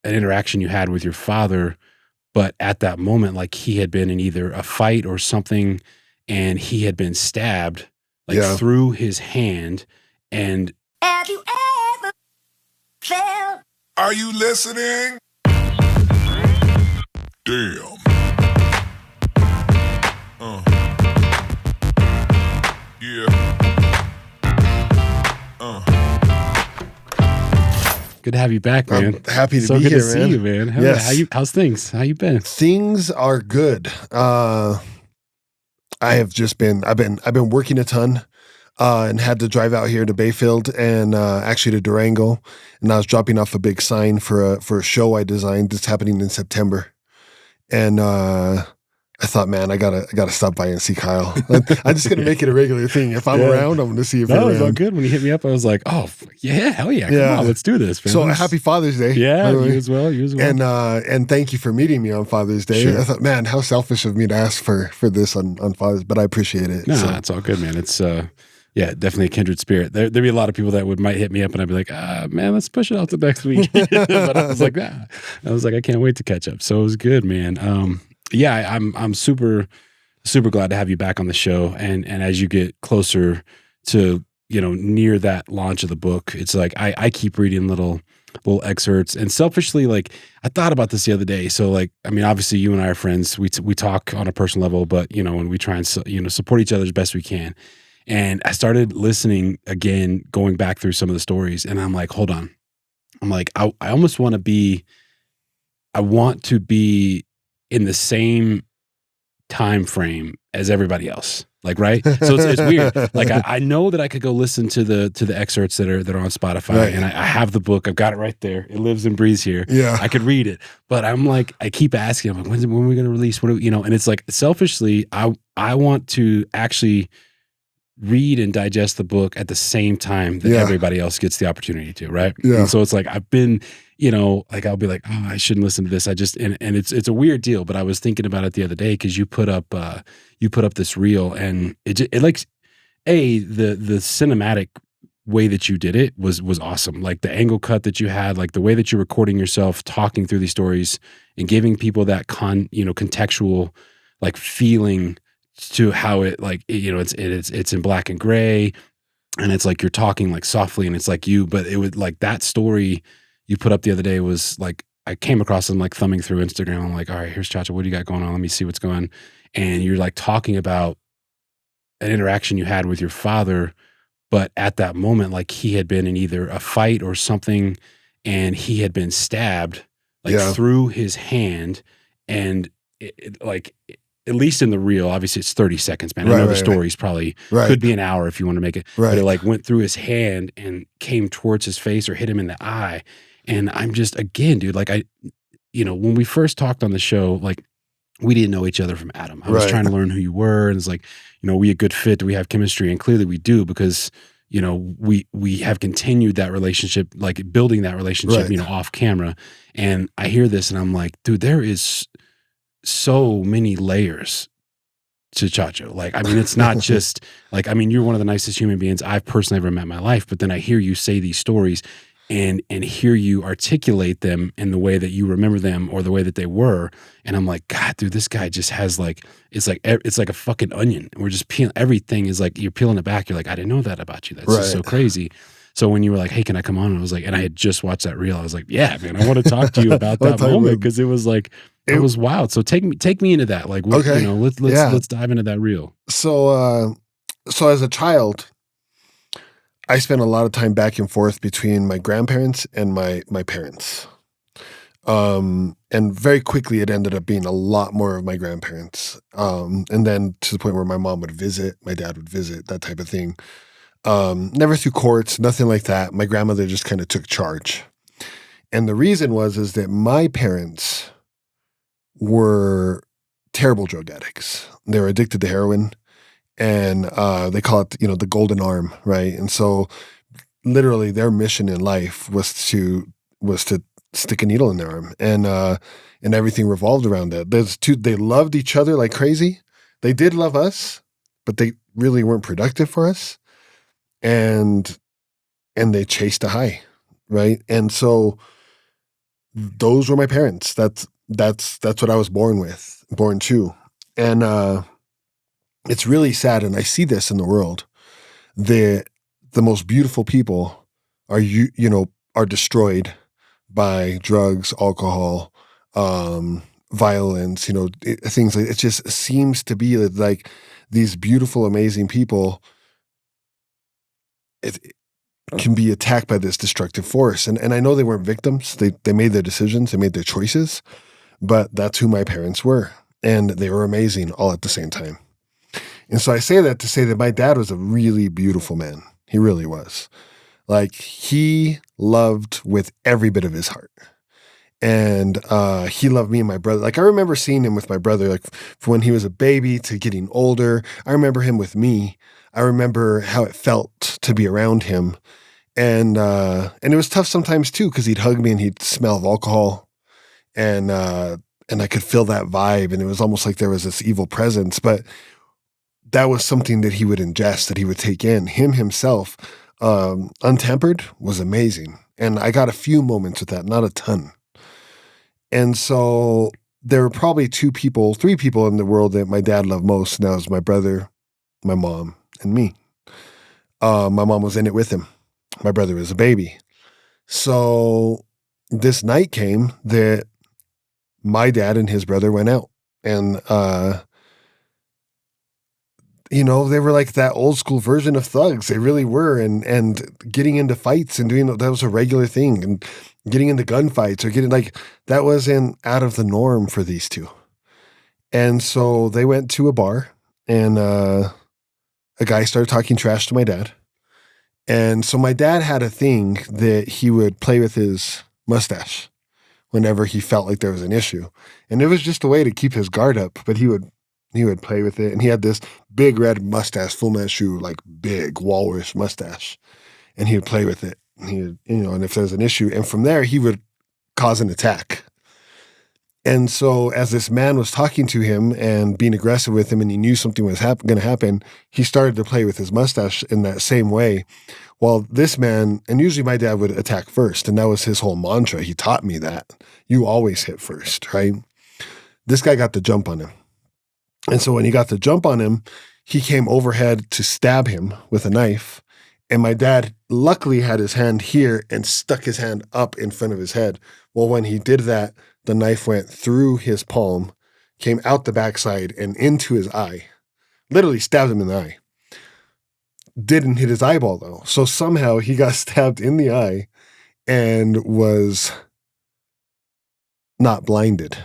an interaction you had with your father, but at that moment, like he had been in either a fight or something, and he had been stabbed like Yeah. through his hand, and Have you ever felt? Are you listening? Damn. Yeah. good to have you back, man. I'm happy to so be good here, to see man. you, man. Yes. How's things? How you been? Things are good. I've been working a ton, and had to drive out here to Bayfield and actually to Durango, and I was dropping off a big sign for a show I designed that's happening in September, and I thought, man, I gotta stop by and see Kyle. I'm just gonna make it a regular thing. If I'm around, I'm gonna see if No, you're it was all around. good. When you hit me up, I was like, oh, yeah, hell yeah. Yeah. Come on, let's do this, man. So happy Father's Day. Yeah, by the you way. as well. You as well. And thank you for meeting me on Father's Day. Sure. I thought, man, how selfish of me to ask for this on Father's, but I appreciate it. No, So, it's all good, man. It's yeah, definitely a kindred spirit. There'd be a lot of people that might hit me up and I'd be like, man, let's push it out to next week. But I was like, I can't wait to catch up. So it was good, man. Yeah, I'm super glad to have you back on the show. And as you get closer to, near that launch of the book, it's like I keep reading little excerpts, and selfishly, like I thought about this the other day. So like, I mean, obviously you and I are friends. We talk on a personal level, but and we try and support each other as best we can. And I started listening again, going back through some of the stories, and I'm like, hold on. I'm like, I almost want to be in the same time frame as everybody else. Like, right. So it's weird. Like I know that I could go listen to the excerpts that are on Spotify, Right. and I have the book. I've got it right there. It lives and breathes here. Yeah. I could read it, but I'm like, I keep asking, I'm like, when are we going to release? And it's like, selfishly, I want to actually read and digest the book at the same time that Yeah. everybody else gets the opportunity to, right? Yeah. And so it's like, I've been, like I'll be like, oh, I shouldn't listen to this. I just, and it's a weird deal, but I was thinking about it the other day, cause you put up this reel, and it like, the cinematic way that you did it was awesome. Like the angle cut that you had, like the way that you're recording yourself, talking through these stories and giving people that contextual, like feeling to how it, like, it's in black and gray, and it's like you're talking like softly, and it's like you, but it would, like, that story you put up the other day was like, I came across them like thumbing through Instagram. I'm like, all right, here's Chacho. What do you got going on? Let me see what's going. And you're like talking about an interaction you had with your father, but at that moment, like he had been in either a fight or something, and he had been stabbed like Yeah. through his hand, and at least in the reel, obviously it's 30 seconds, man. I know the story's probably Right. could be an hour if you want to make it, Right. but it like went through his hand and came towards his face or hit him in the eye. And I'm just, again, dude, like when we first talked on the show, like we didn't know each other from Adam. I was Right. trying to learn who you were, and it's like, we a good fit? Do we have chemistry? And clearly we do, because we have continued that relationship, like building that relationship, Right. off camera. And I hear this and I'm like, dude, there is so many layers to Chacho. Like, I mean, it's not just like, I mean, you're one of the nicest human beings I've personally ever met in my life, but then I hear you say these stories and hear you articulate them in the way that you remember them or the way that they were. And I'm like, God, dude, this guy just has like, it's like a fucking onion. We're just peeling, everything is like, you're peeling it back. You're like, I didn't know that about you. That's just so Right. crazy. So when you were like, hey, can I come on? And I was like, and I had just watched that reel. I was like, yeah, man, I want to talk to you about that moment, because it was like, it was wild. So take me into that. Like, what, Okay. let's dive into that reel. So as a child, I spent a lot of time back and forth between my grandparents and my parents. And very quickly it ended up being a lot more of my grandparents. And then to the point where my mom would visit, my dad would visit, that type of thing. Never through courts, nothing like that. My grandmother just kind of took charge. And the reason is that my parents were terrible drug addicts. They were addicted to heroin, and they call it, the golden arm, right? And so literally their mission in life was to stick a needle in their arm, and everything revolved around that. They loved each other like crazy. They did love us, but they really weren't productive for us. And they chased a high, right? And so those were my parents. That's what I was born to. And it's really sad, and I see this in the world. The most beautiful people are destroyed by drugs, alcohol, violence, things like it just seems to be like these beautiful, amazing people it can be attacked by this destructive force. And I know they weren't victims. They made their decisions, they made their choices, but that's who my parents were. And they were amazing all at the same time. And so I say that to say that my dad was a really beautiful man. He really was. Like, he loved with every bit of his heart. And he loved me and my brother. Like, I remember seeing him with my brother, like from when he was a baby to getting older. I remember him with me. I remember how it felt to be around him. And it was tough sometimes too, because he'd hug me and he'd smell of alcohol. And I could feel that vibe. And it was almost like there was this evil presence. But that was something that he would ingest, that he would take in. Him himself, untempered, was amazing. And I got a few moments with that, not a ton. And so there were probably three people in the world that my dad loved most. And that was my brother, my mom, and me. My mom was in it with him. My brother was a baby. So this night came that my dad and his brother went out. And, they were like that old school version of thugs. They really were. And getting into fights and doing that was a regular thing. And getting into gunfights or that wasn't out of the norm for these two. And so they went to a bar, and a guy started talking trash to my dad. And so my dad had a thing that he would play with his mustache whenever he felt like there was an issue. And it was just a way to keep his guard up, but he would play with it. And he had this big red mustache, Fu Manchu, like big walrus mustache. And he would play with it. And he would, and if there's an issue, and from there he would cause an attack. And so as this man was talking to him and being aggressive with him, and he knew something was going to happen, he started to play with his mustache in that same way. While this man, and usually my dad would attack first, and that was his whole mantra. He taught me that. You always hit first, right? This guy got the jump on him. And so when he got the jump on him, he came overhead to stab him with a knife. And my dad luckily had his hand here and stuck his hand up in front of his head. Well, when he did that, the knife went through his palm, came out the backside and into his eye. Literally stabbed him in the eye. Didn't hit his eyeball though. So somehow he got stabbed in the eye and was not blinded.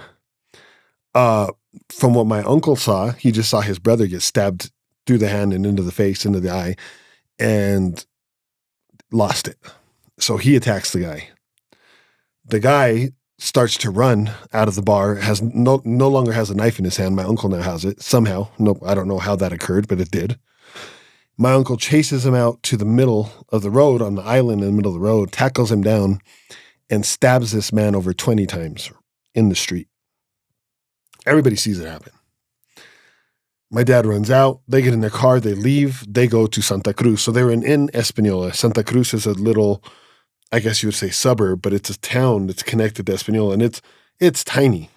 From what my uncle saw, he just saw his brother get stabbed through the hand and into the face, into the eye, and lost it. So he attacks the guy. The guy starts to run out of the bar, has no longer has a knife in his hand. My uncle now has it somehow. No, I don't know how that occurred, but it did. My uncle chases him out to the middle of the road, on the island in the middle of the road, tackles him down, and stabs this man over 20 times in the street. Everybody sees it happen. My dad runs out. They get in their car. They leave. They go to Santa Cruz. So they were in Espanola. Santa Cruz is a little, I guess you would say suburb, but it's a town that's connected to Espanola, and it's tiny.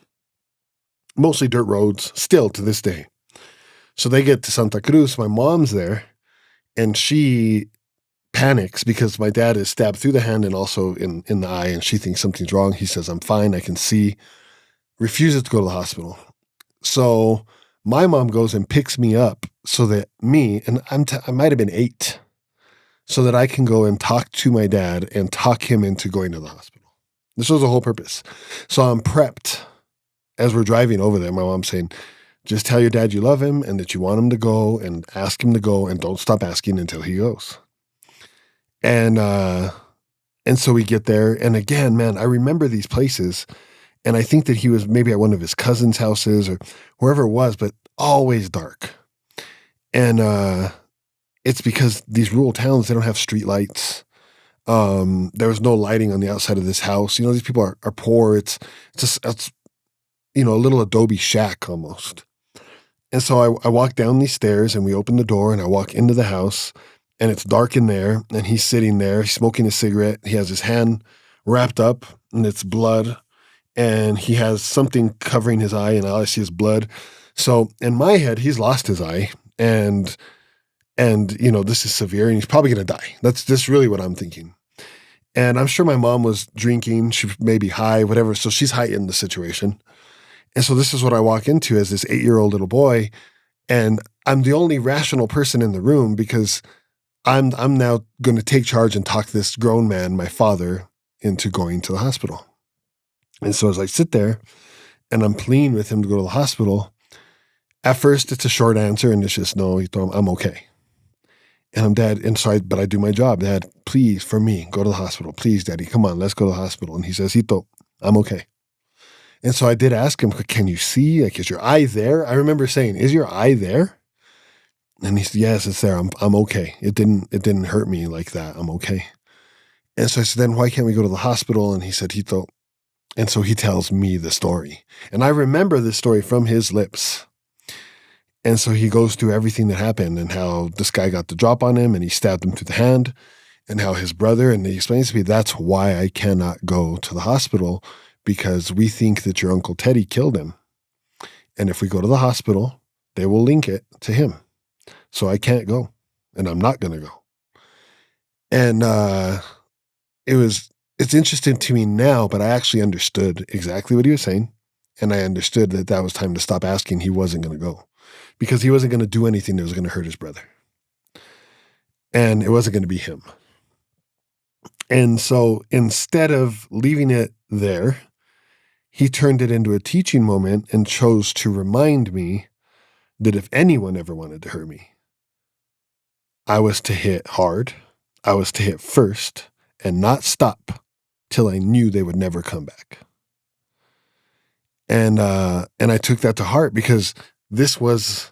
Mostly dirt roads, still to this day. So they get to Santa Cruz. My mom's there, and she panics because my dad is stabbed through the hand and also in the eye, and she thinks something's wrong. He says, "I'm fine. I can see." Refuses to go to the hospital. So my mom goes and picks me up so that I might have been 8, so that I can go and talk to my dad and talk him into going to the hospital. This was the whole purpose. So I'm prepped as we're driving over there. My mom's saying, just tell your dad you love him and that you want him to go, and ask him to go, and don't stop asking until he goes. And so we get there. And again, man, I remember these places. And I think that he was maybe at one of his cousin's houses or wherever it was, but always dark. And it's because these rural towns, they don't have street lights. There was no lighting on the outside of this house. These people are poor. It's a little adobe shack almost. And so I walk down these stairs, and we open the door, and I walk into the house, and it's dark in there, and he's sitting there, he's smoking a cigarette. He has his hand wrapped up and it's blood, and he has something covering his eye, and all I see is blood. So in my head, he's lost his eye, and this is severe, and he's probably going to die. That's really what I'm thinking. And I'm sure my mom was drinking. She may be high, whatever. So she's heightened the situation. And so this is what I walk into as this 8-year-old little boy. And I'm the only rational person in the room because I'm now going to take charge and talk this grown man, my father, into going to the hospital. And so as I sit there and I'm pleading with him to go to the hospital, at first it's a short answer and it's just, no, I'm okay. And I'm, Dad, but I do my job. Dad, please, for me, go to the hospital. Please, Daddy, come on, let's go to the hospital. And he says, Hito, I'm okay. And so I did ask him, can you see? Like, is your eye there? I remember saying, is your eye there? And he said, yes, it's there. I'm okay. It didn't hurt me like that. I'm okay. And so I said, then why can't we go to the hospital? And he said, Hito. And so he tells me the story. And I remember the story from his lips. And so he goes through everything that happened and how this guy got the drop on him and he stabbed him through the hand and how his brother, and he explains to me, that's why I cannot go to the hospital because we think that your Uncle Teddy killed him. And if we go to the hospital, they will link it to him. So I can't go and I'm not going to go. And it's interesting to me now, but I actually understood exactly what he was saying. And I understood that was time to stop asking. He wasn't going to go. Because he wasn't going to do anything that was going to hurt his brother. And it wasn't going to be him. And so instead of leaving it there, he turned it into a teaching moment and chose to remind me that if anyone ever wanted to hurt me, I was to hit hard, I was to hit first, and not stop till I knew they would never come back. And I took that to heart because this was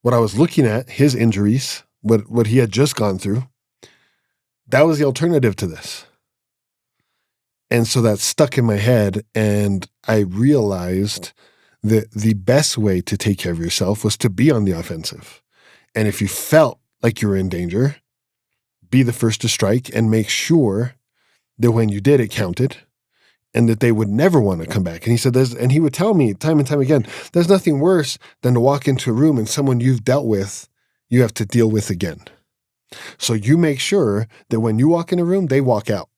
what I was looking at, his injuries, what he had just gone through. That was the alternative to this. And so that stuck in my head, and I realized that the best way to take care of yourself was to be on the offensive. And if you felt like you were in danger, be the first to strike and make sure that when you did, it counted. And that they would never want to come back. And he said, and he would tell me time and time again, there's nothing worse than to walk into a room and someone you've dealt with, you have to deal with again. So you make sure that when you walk in a room, they walk out.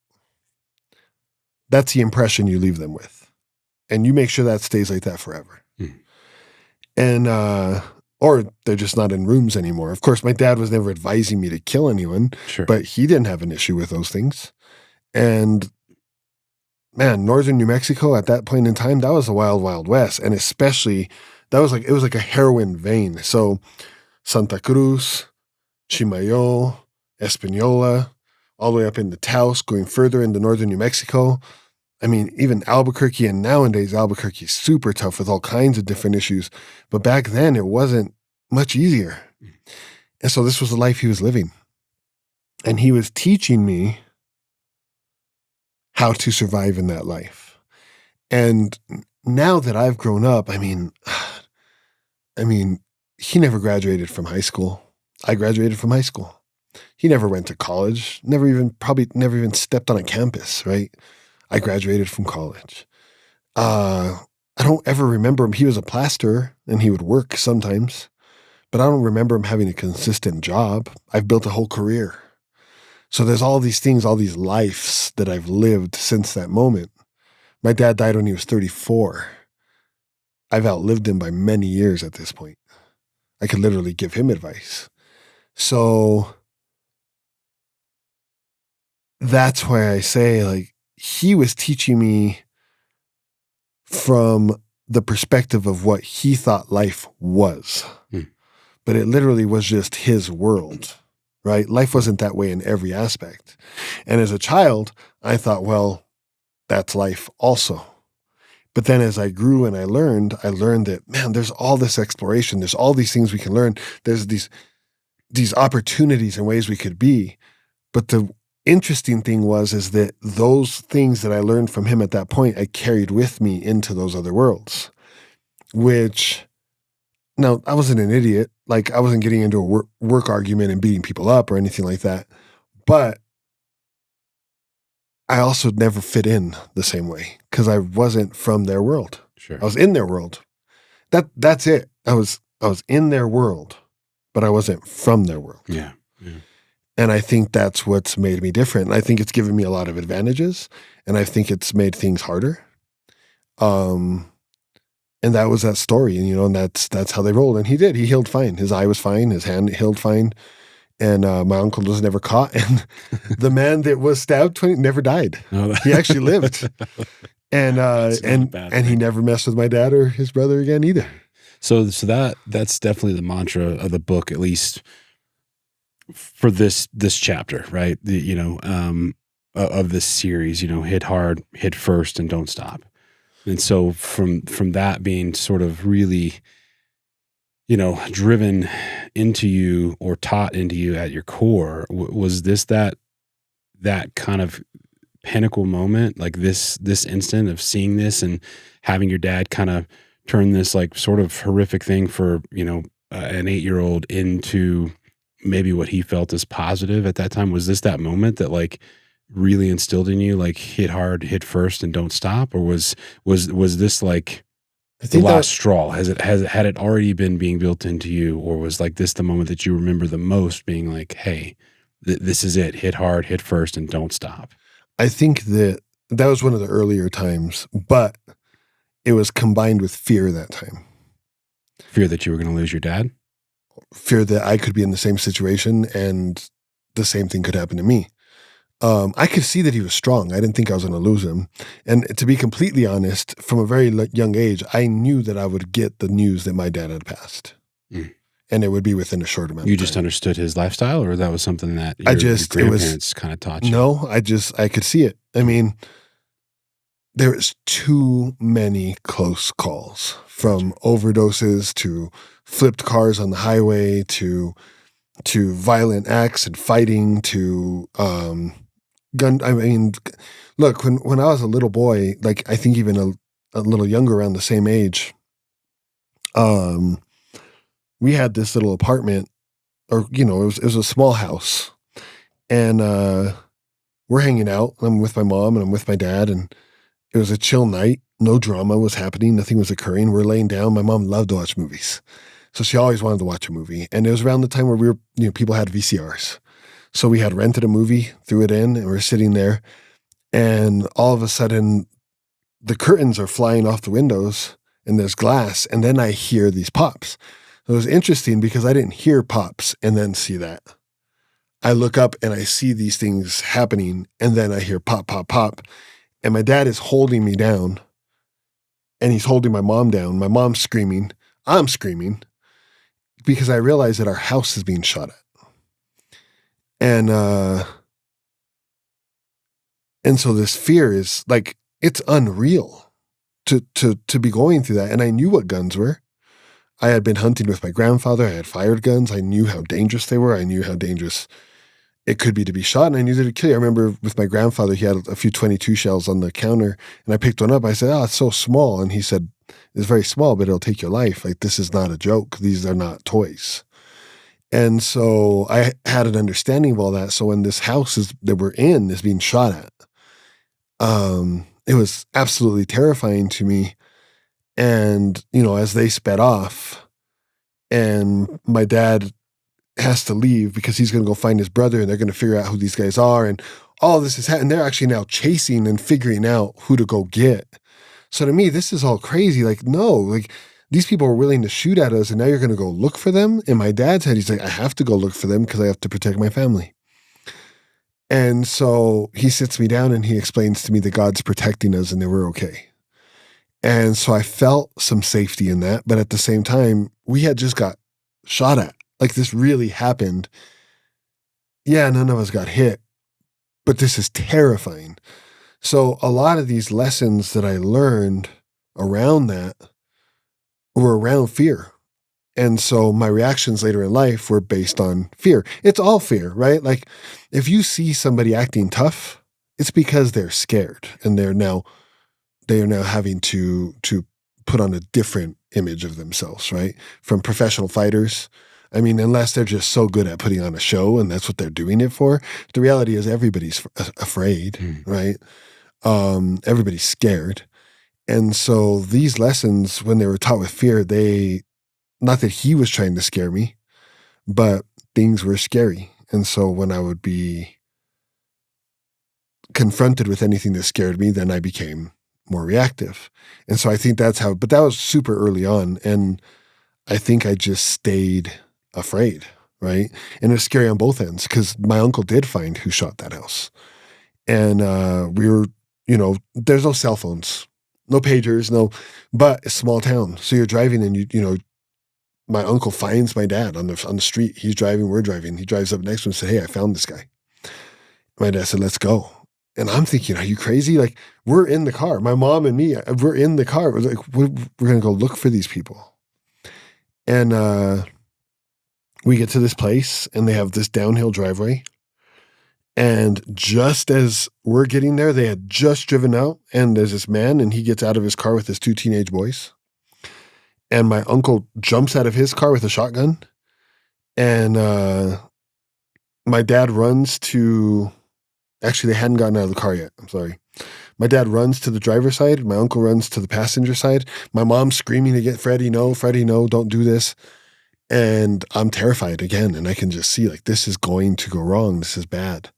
That's the impression you leave them with. And you make sure that stays like that forever. And, or they're just not in rooms anymore. Of course, my dad was never advising me to kill anyone, Sure. But he didn't have an issue with those things. And man, northern New Mexico at that point in time, that was the wild, wild west. And especially, it was like a heroin vein. So Santa Cruz, Chimayo, Espanola, all the way up into Taos, going further into northern New Mexico. I mean, even Albuquerque, and nowadays Albuquerque is super tough with all kinds of different issues. But back then it wasn't much easier. And so this was the life he was living. And he was teaching me how to survive in that life. And now that I've grown up, I mean, he never graduated from high school. I graduated from high school. He never went to college, probably never even stepped on a campus, right? I graduated from college. I don't ever remember him. He was a plasterer and he would work sometimes, but I don't remember him having a consistent job. I've built a whole career. So there's all these things, all these lives that I've lived since that moment. My dad died when he was 34. I've outlived him by many years at this point. I could literally give him advice. So that's why I say, like, he was teaching me from the perspective of what he thought life was. But it literally was just his world. Right? Life wasn't that way in every aspect. And as a child, I thought, well, that's life also. But then as I grew and I learned that, man, there's all this exploration. There's all these things we can learn. There's these opportunities and ways we could be. But the interesting thing is that those things that I learned from him at that point, I carried with me into those other worlds, which, now, I wasn't an idiot. Like, I wasn't getting into a work argument and beating people up or anything like that. But I also never fit in the same way because I wasn't from their world. Sure. I was in their world. That's it. I was in their world, but I wasn't from their world. Yeah. And I think that's what's made me different. And I think it's given me a lot of advantages, and I think it's made things harder. And that was that story, and and that's how they rolled. And he did. He healed fine. His eye was fine. His hand healed fine. And my uncle was never caught. And the man that was stabbed never died. Oh, He actually lived. And That's not a bad and he thing. never messed with my dad or his brother again either. So that's definitely the mantra of the book, at least for this chapter, right? Of this series, hit hard, hit first, and don't stop. And so from that being sort of really, driven into you or taught into you at your core, was this that kind of pinnacle moment, like this instant of seeing this and having your dad kind of turn this like sort of horrific thing for an 8-year-old into maybe what he felt as positive at that time? Was this that moment that like really instilled in you, like hit hard, hit first, and don't stop? Or was this like I the think last straw? Had it already been being built into you, or was like this the moment that you remember the most, being like, hey, this is it, hit hard, hit first, and don't stop? I think that was one of the earlier times, but it was combined with fear that time. Fear that you were going to lose your dad? Fear that I could be in the same situation and the same thing could happen to me. I could see that he was strong. I didn't think I was going to lose him. And to be completely honest, from a very young age, I knew that I would get the news that my dad had passed. Mm. And it would be within a short amount of time. You just understood his lifestyle, or that was something that your it grandparents kind of taught you? No, I could see it. I mean, there was too many close calls, from overdoses to flipped cars on the highway to violent acts and fighting to gun. I mean, look, when I was a little boy, like I think even a little younger, around the same age, we had this little apartment, or it was a small house, and we're hanging out. I'm with my mom and I'm with my dad, and it was a chill night. No drama was happening. Nothing was occurring. We're laying down. My mom loved to watch movies, so she always wanted to watch a movie. And it was around the time where we were, people had VCRs. So we had rented a movie, threw it in, and we're sitting there. And all of a sudden, the curtains are flying off the windows and there's glass. And then I hear these pops. It was interesting because I didn't hear pops and then see that. I look up and I see these things happening, and then I hear pop, pop, pop. And my dad is holding me down, and he's holding my mom down. My mom's screaming. I'm screaming because I realize that our house is being shot at. And so this fear is like, it's unreal to be going through that. And I knew what guns were. I had been hunting with my grandfather. I had fired guns. I knew how dangerous they were. I knew how dangerous it could be to be shot, and I knew that it would kill you. I remember with my grandfather, he had a few 22 shells on the counter, and I picked one up. I said, "Oh, it's so small." And he said, "It's very small, but it'll take your life. Like, this is not a joke. These are not toys." And so I had an understanding of all that. So when this house that we're in is being shot at, it was absolutely terrifying to me. And, as they sped off, and my dad has to leave because he's going to go find his brother, and they're going to figure out who these guys are, and all this is happening. They're actually now chasing and figuring out who to go get. So to me, this is all crazy. Like, no, like these people were willing to shoot at us, and now you're going to go look for them. In my dad's head, he's like, I have to go look for them because I have to protect my family. And so he sits me down and he explains to me that God's protecting us and that we're okay. And so I felt some safety in that. But at the same time, we had just got shot at. Like, this really happened. Yeah, none of us got hit, but this is terrifying. So a lot of these lessons that I learned around that were around fear. And so my reactions later in life were based on fear. It's all fear, right? Like, if you see somebody acting tough, it's because they're scared, and they are now having to put on a different image of themselves, right? From professional fighters, I mean, unless they're just so good at putting on a show and that's what they're doing it for. The reality is everybody's afraid, right? Everybody's scared. And so these lessons, when they were taught with fear, not that he was trying to scare me, but things were scary. And so when I would be confronted with anything that scared me, then I became more reactive. And so I think but that was super early on. And I think I just stayed afraid, right? And it was scary on both ends because my uncle did find who shot that house. And we were, there's no cell phones, no pagers, but a small town. So you're driving and my uncle finds my dad on the street. He's driving, we're driving. He drives up next to him and said, "Hey, I found this guy." My dad said, "Let's go." And I'm thinking, are you crazy? Like, we're in the car. My mom and me, we're in the car. We're like, we're going to go look for these people. And we get to this place and they have this downhill driveway. And just as we're getting there, they had just driven out and there's this man and he gets out of his car with his 2 teenage boys. And my uncle jumps out of his car with a shotgun. And my dad runs to... Actually, they hadn't gotten out of the car yet. I'm sorry. My dad runs to the driver's side. My uncle runs to the passenger side. My mom's screaming to get Freddie, no, don't do this. And I'm terrified again. And I can just see like, this is going to go wrong. This is bad.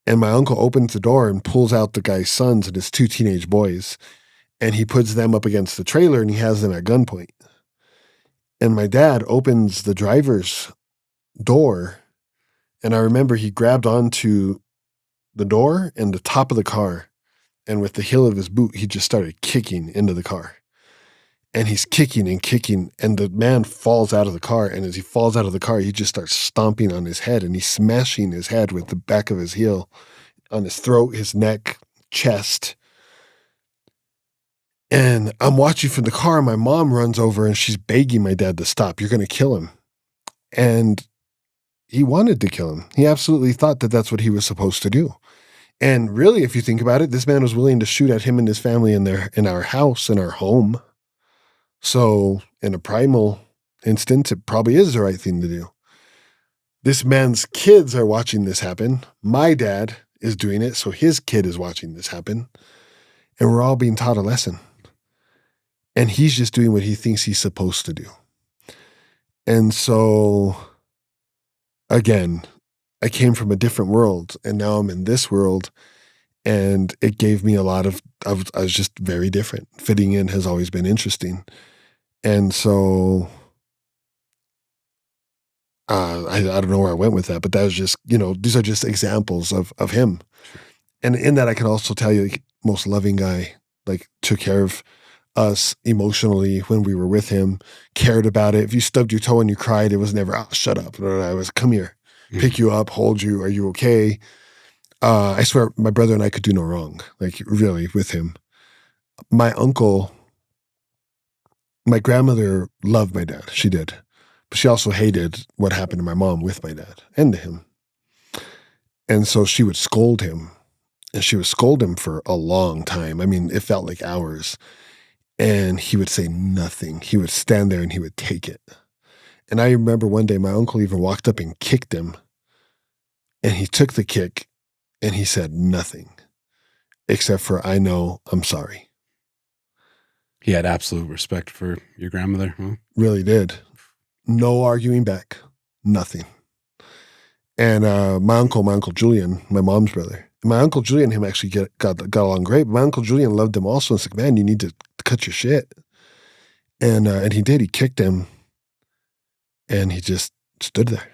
And my uncle opens the door and pulls out the guy's sons and his 2 teenage boys. And he puts them up against the trailer and he has them at gunpoint. And my dad opens the driver's door. And I remember he grabbed onto the door and the top of the car. And with the heel of his boot, he just started kicking into the car. And he's kicking and kicking. And the man falls out of the car. And as he falls out of the car, he just starts stomping on his head. And he's smashing his head with the back of his heel on his throat, his neck, chest. And I'm watching from the car. My mom runs over and she's begging my dad to stop. You're going to kill him. And he wanted to kill him. He absolutely thought that that's what he was supposed to do. And really, if you think about it, this man was willing to shoot at him and his family in our house, in our home. So in a primal instance, it probably is the right thing to do. This man's kids are watching this happen. My dad is doing it, so his kid is watching this happen. And we're all being taught a lesson. And he's just doing what he thinks he's supposed to do. And so, again, I came from a different world and now I'm in this world and it gave me a lot of, I was just very different. Fitting in has always been interesting. And so I don't know where I went with that, but that was just, these are just examples of him. And in that I can also tell you, most loving guy, like took care of us emotionally when we were with him, cared about it. If you stubbed your toe and you cried, it was never, shut up. I was, come here. Pick you up, hold you. Are you okay? I swear my brother and I could do no wrong, like really with him. My grandmother loved my dad. She did. But she also hated what happened to my mom with my dad and to him. And so she would scold him. And she would scold him for a long time. I mean, it felt like hours. And he would say nothing. He would stand there and he would take it. And I remember one day my uncle even walked up and kicked him. And he took the kick and he said nothing except for, I know, I'm sorry. He had absolute respect for your grandmother, huh? Really did. No arguing back. Nothing. And my uncle Julian, my mom's brother, my uncle Julian and him actually got along great. But my uncle Julian loved him also. It's like, man, you need to cut your shit. And he did. He kicked him. And he just stood there.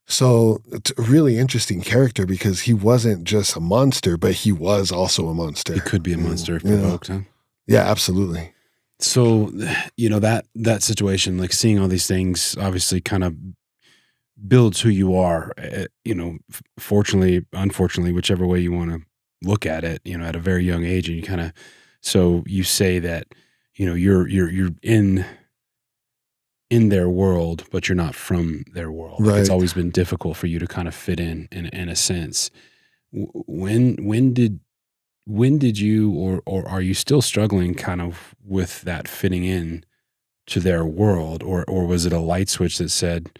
So it's a really interesting character because he wasn't just a monster, but he was also a monster. He could be a monster if provoked, huh? Yeah, absolutely. So, that situation, like seeing all these things obviously kind of builds who you are, fortunately, unfortunately, whichever way you want to look at it, at a very young age. And you kind of, so you say that, you're in their world, but you're not from their world. Right. Like it's always been difficult for you to kind of fit in a sense. When did you, or are you still struggling kind of with that fitting in to their world, or was it a light switch that said,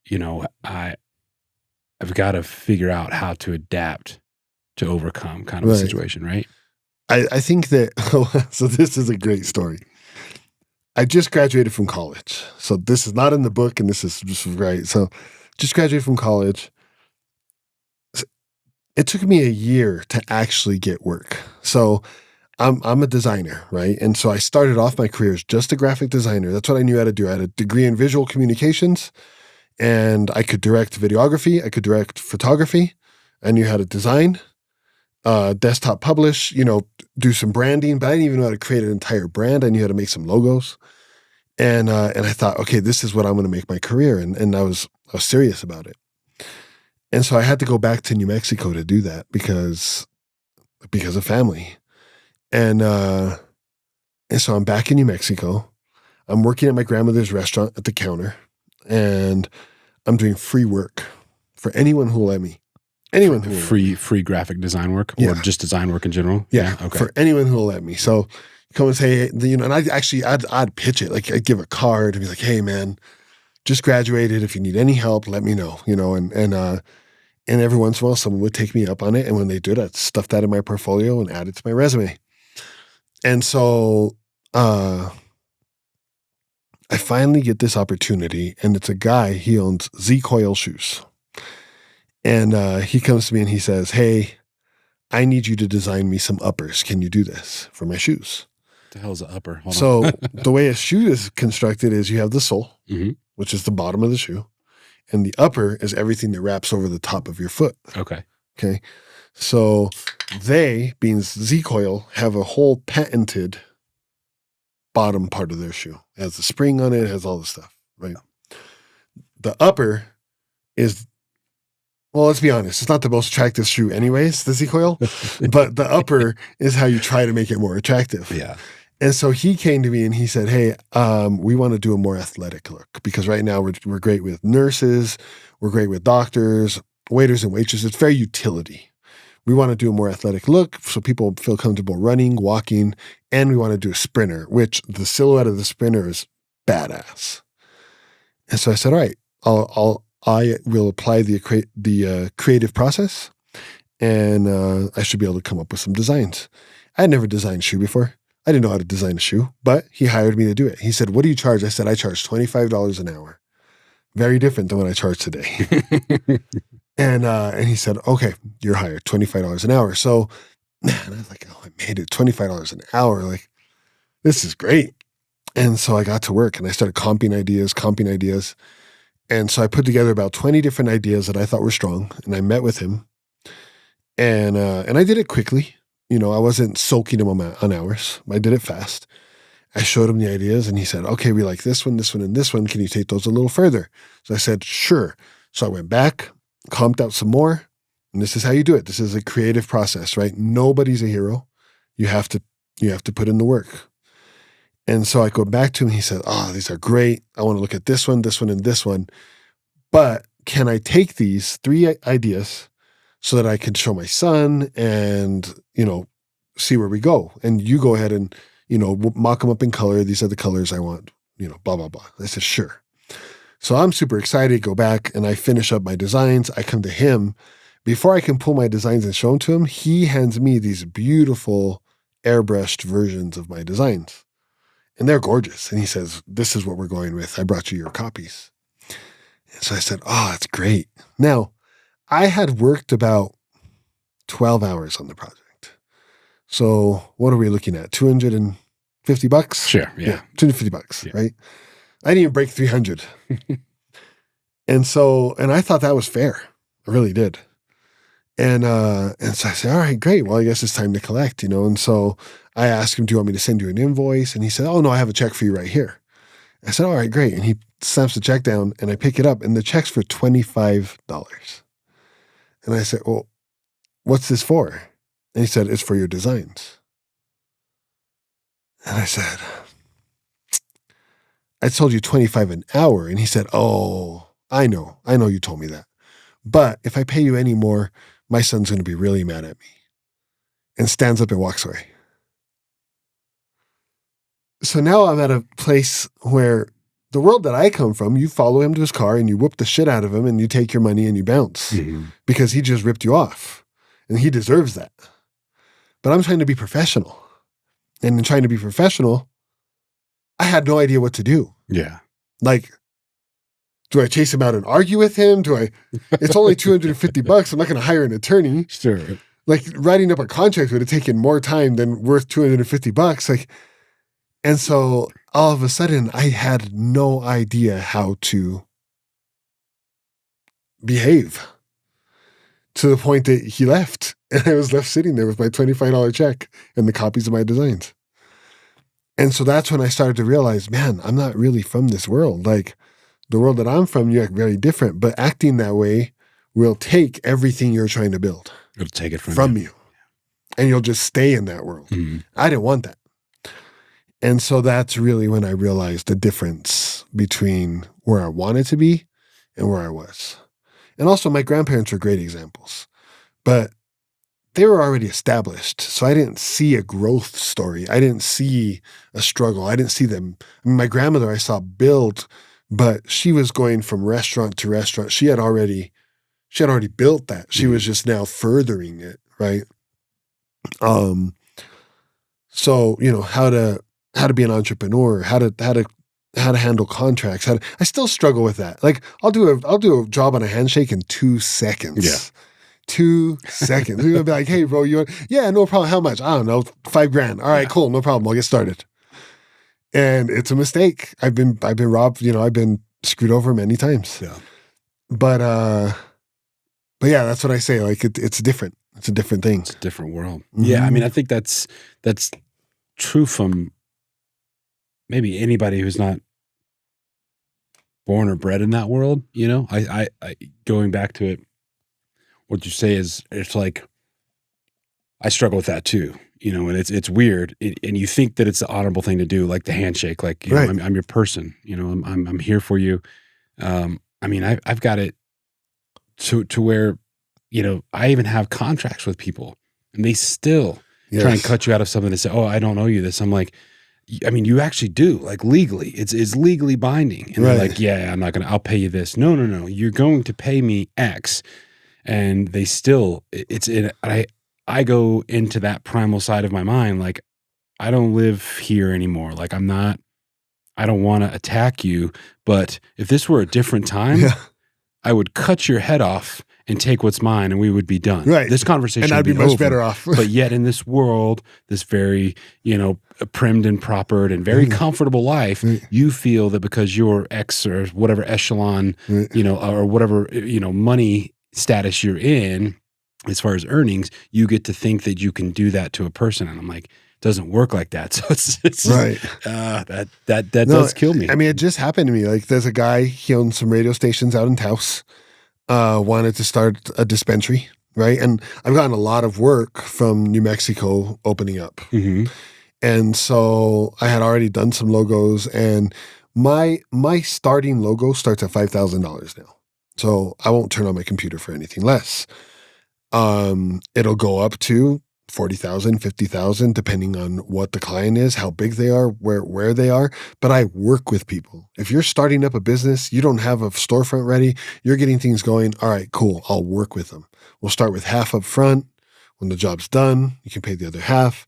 you know, I've got to figure out how to adapt to overcome kind of a Right. situation, right? I think that, so this is a great story. I just graduated from college. So this is not in the book, and this is just right. So just graduated from college. It took me a year to actually get work. So I'm a designer, right? And so I started off my career as just a graphic designer. That's what I knew how to do. I had a degree in visual communications, and I could direct videography. I could direct photography. I knew how to design, desktop publish, do some branding, but I didn't even know how to create an entire brand. I knew how to make some logos. And I thought, okay, this is what I'm going to make my career. And I was serious about it. And so I had to go back to New Mexico to do that because of family. And so I'm back in New Mexico. I'm working at my grandmother's restaurant at the counter, and I'm doing free work for anyone who will let me. Anyone who will let me. Free graphic design work, or Yeah. just design work in general. Yeah, Okay. for anyone who will let me. So come and say, and I'd pitch it. Like I'd give a card and be like, hey man, just graduated. If you need any help, let me know, and every once in a while someone would take me up on it. And when they did, I'd stuff that in my portfolio and add it to my resume. And so I finally get this opportunity, and it's a guy, he owns Z-Coil shoes. And he comes to me and he says, hey, I need you to design me some uppers. Can you do this for my shoes? What the hell's an upper? Hold So on. the way a shoe is constructed is you have the sole, Mhm. which is the bottom of the shoe, and the upper is everything that wraps over the top of your foot. Okay. Okay. So they, being Z-Coil, have a whole patented bottom part of their shoe. It has the spring on it, has all the stuff, right? The upper is, well, let's be honest, it's not the most attractive shoe anyways, the Z-Coil, but the upper is how you try to make it more attractive. Yeah. And so he came to me and he said, hey, we want to do a more athletic look, because right now we're great with nurses, we're great with doctors, waiters and waitresses. It's very utility. We want to do a more athletic look so people feel comfortable running, walking, and we want to do a sprinter, which the silhouette of the sprinter is badass. And so I said, all right, I will apply the creative process, and I should be able to come up with some designs. I had never designed a shoe before. I didn't know how to design a shoe, but he hired me to do it. He said, what do you charge? I said, I charge $25 an hour. Very different than what I charge today. And he said, okay, you're hired, $25 an hour. So, man, I was like, oh, I made it, $25 an hour. Like, this is great. And so I got to work and I started comping ideas. And so I put together about 20 different ideas that I thought were strong. And I met with him, and I did it quickly. I wasn't soaking him on hours. I did it fast. I showed him the ideas and he said, okay, we like this one, and this one. Can you take those a little further? So I said, sure. So I went back, comped out some more. And this is how you do it. This is a creative process, right? Nobody's a hero. You have to put in the work. And so I go back to him and he said, oh, these are great. I want to look at this one, and this one. But can I take these 3 ideas so that I can show my son and, see where we go? And you go ahead and, mock them up in color. These are the colors I want, blah, blah, blah. I said, sure. So I'm super excited, go back and I finish up my designs. I come to him. Before I can pull my designs and show them to him, he hands me these beautiful airbrushed versions of my designs. And they're gorgeous. And he says, this is what we're going with. I brought you your copies. And so I said, oh, that's great. Now, I had worked about 12 hours on the project. So what are we looking at? $250? Sure. Yeah. $250, Yeah. right? I didn't even break 300. And I thought that was fair. I really did. And so I said, all right, great. Well, I guess it's time to collect, And so I asked him, do you want me to send you an invoice? And he said, oh no, I have a check for you right here. I said, all right, great. And he snaps the check down and I pick it up and the check's for $25. And I said, well, what's this for? And he said, it's for your designs. And I said, I told you 25 an hour. And he said, oh, I know you told me that. But if I pay you any more, my son's going to be really mad at me. And stands up and walks away. So now I'm at a place where the world that I come from, you follow him to his car and you whoop the shit out of him and you take your money and you bounce because he just ripped you off and he deserves that. But I'm trying to be professional. And in trying to be professional, I had no idea what to do. Yeah. Like, do I chase him out and argue with him? It's only $250. I'm not going to hire an attorney. Sure. Like writing up a contract would have taken more time than worth $250. Like, and so all of a sudden I had no idea how to behave to the point that he left. And I was left sitting there with my $25 check and the copies of my designs. And so that's when I started to realize, man, I'm not really from this world. Like the world that I'm from, you act very different, but acting that way will take everything you're trying to build. It'll take it from you. And you'll just stay in that world. I didn't want that. And so that's really when I realized the difference between where I wanted to be and where I was. And also my grandparents were great examples, but they were already established. So I didn't see a growth story. I didn't see a struggle. I didn't see them. I mean, my grandmother I saw build, but she was going from restaurant to restaurant. She had already built that. She was just now furthering it, right? So, you know, how to be an entrepreneur, how to handle contracts. I still struggle with that. Like I'll do a job on a handshake in 2 seconds. Yeah. 2 seconds. We're gonna be like, hey bro, yeah, no problem. How much? I don't know, $5,000. All right, cool, no problem. I'll get started. And it's a mistake. I've been robbed, you know, I've been screwed over many times. Yeah. But yeah, that's what I say. Like it's different. It's a different thing. It's a different world. Yeah. I mean, I think that's true from maybe anybody who's not born or bred in that world. You know, I going back to it, what you say is it's like, I struggle with that too, you know, and it's weird. And you think that it's the honorable thing to do, like the handshake, like, you know, I'm your person, you know, I'm here for you. I mean, I've got it to where, you know, I even have contracts with people and they still try and cut you out of something and say, oh, I don't owe you this. I'm like, I mean, you actually do, like legally, it's legally binding. And they're like, yeah, I'll pay you this. No. You're going to pay me X. And they still, I go into that primal side of my mind. Like, I don't live here anymore. Like I don't want to attack you, but if this were a different time, I would cut your head off and take what's mine and we would be done. Right. This conversation and I'd would be much over. better off. But yet in this world, this very, you know, primmed and propered and very comfortable life, you feel that because you're X or whatever echelon, you know, or whatever, you know, money status you're in, as far as earnings, you get to think that you can do that to a person. And I'm like, it doesn't work like that. So it's right. That does kill me. I mean, it just happened to me. Like there's a guy, he owns some radio stations out in Taos, wanted to start a dispensary, right? And I've gotten a lot of work from New Mexico opening up. And so I had already done some logos and my starting logo starts at $5,000 now. So I won't turn on my computer for anything less. It'll go up to 40,000, 50,000, depending on what the client is, how big they are, where they are. But I work with people. If you're starting up a business, you don't have a storefront ready, you're getting things going. All right, cool. I'll work with them. We'll start with half up front. When the job's done, you can pay the other half.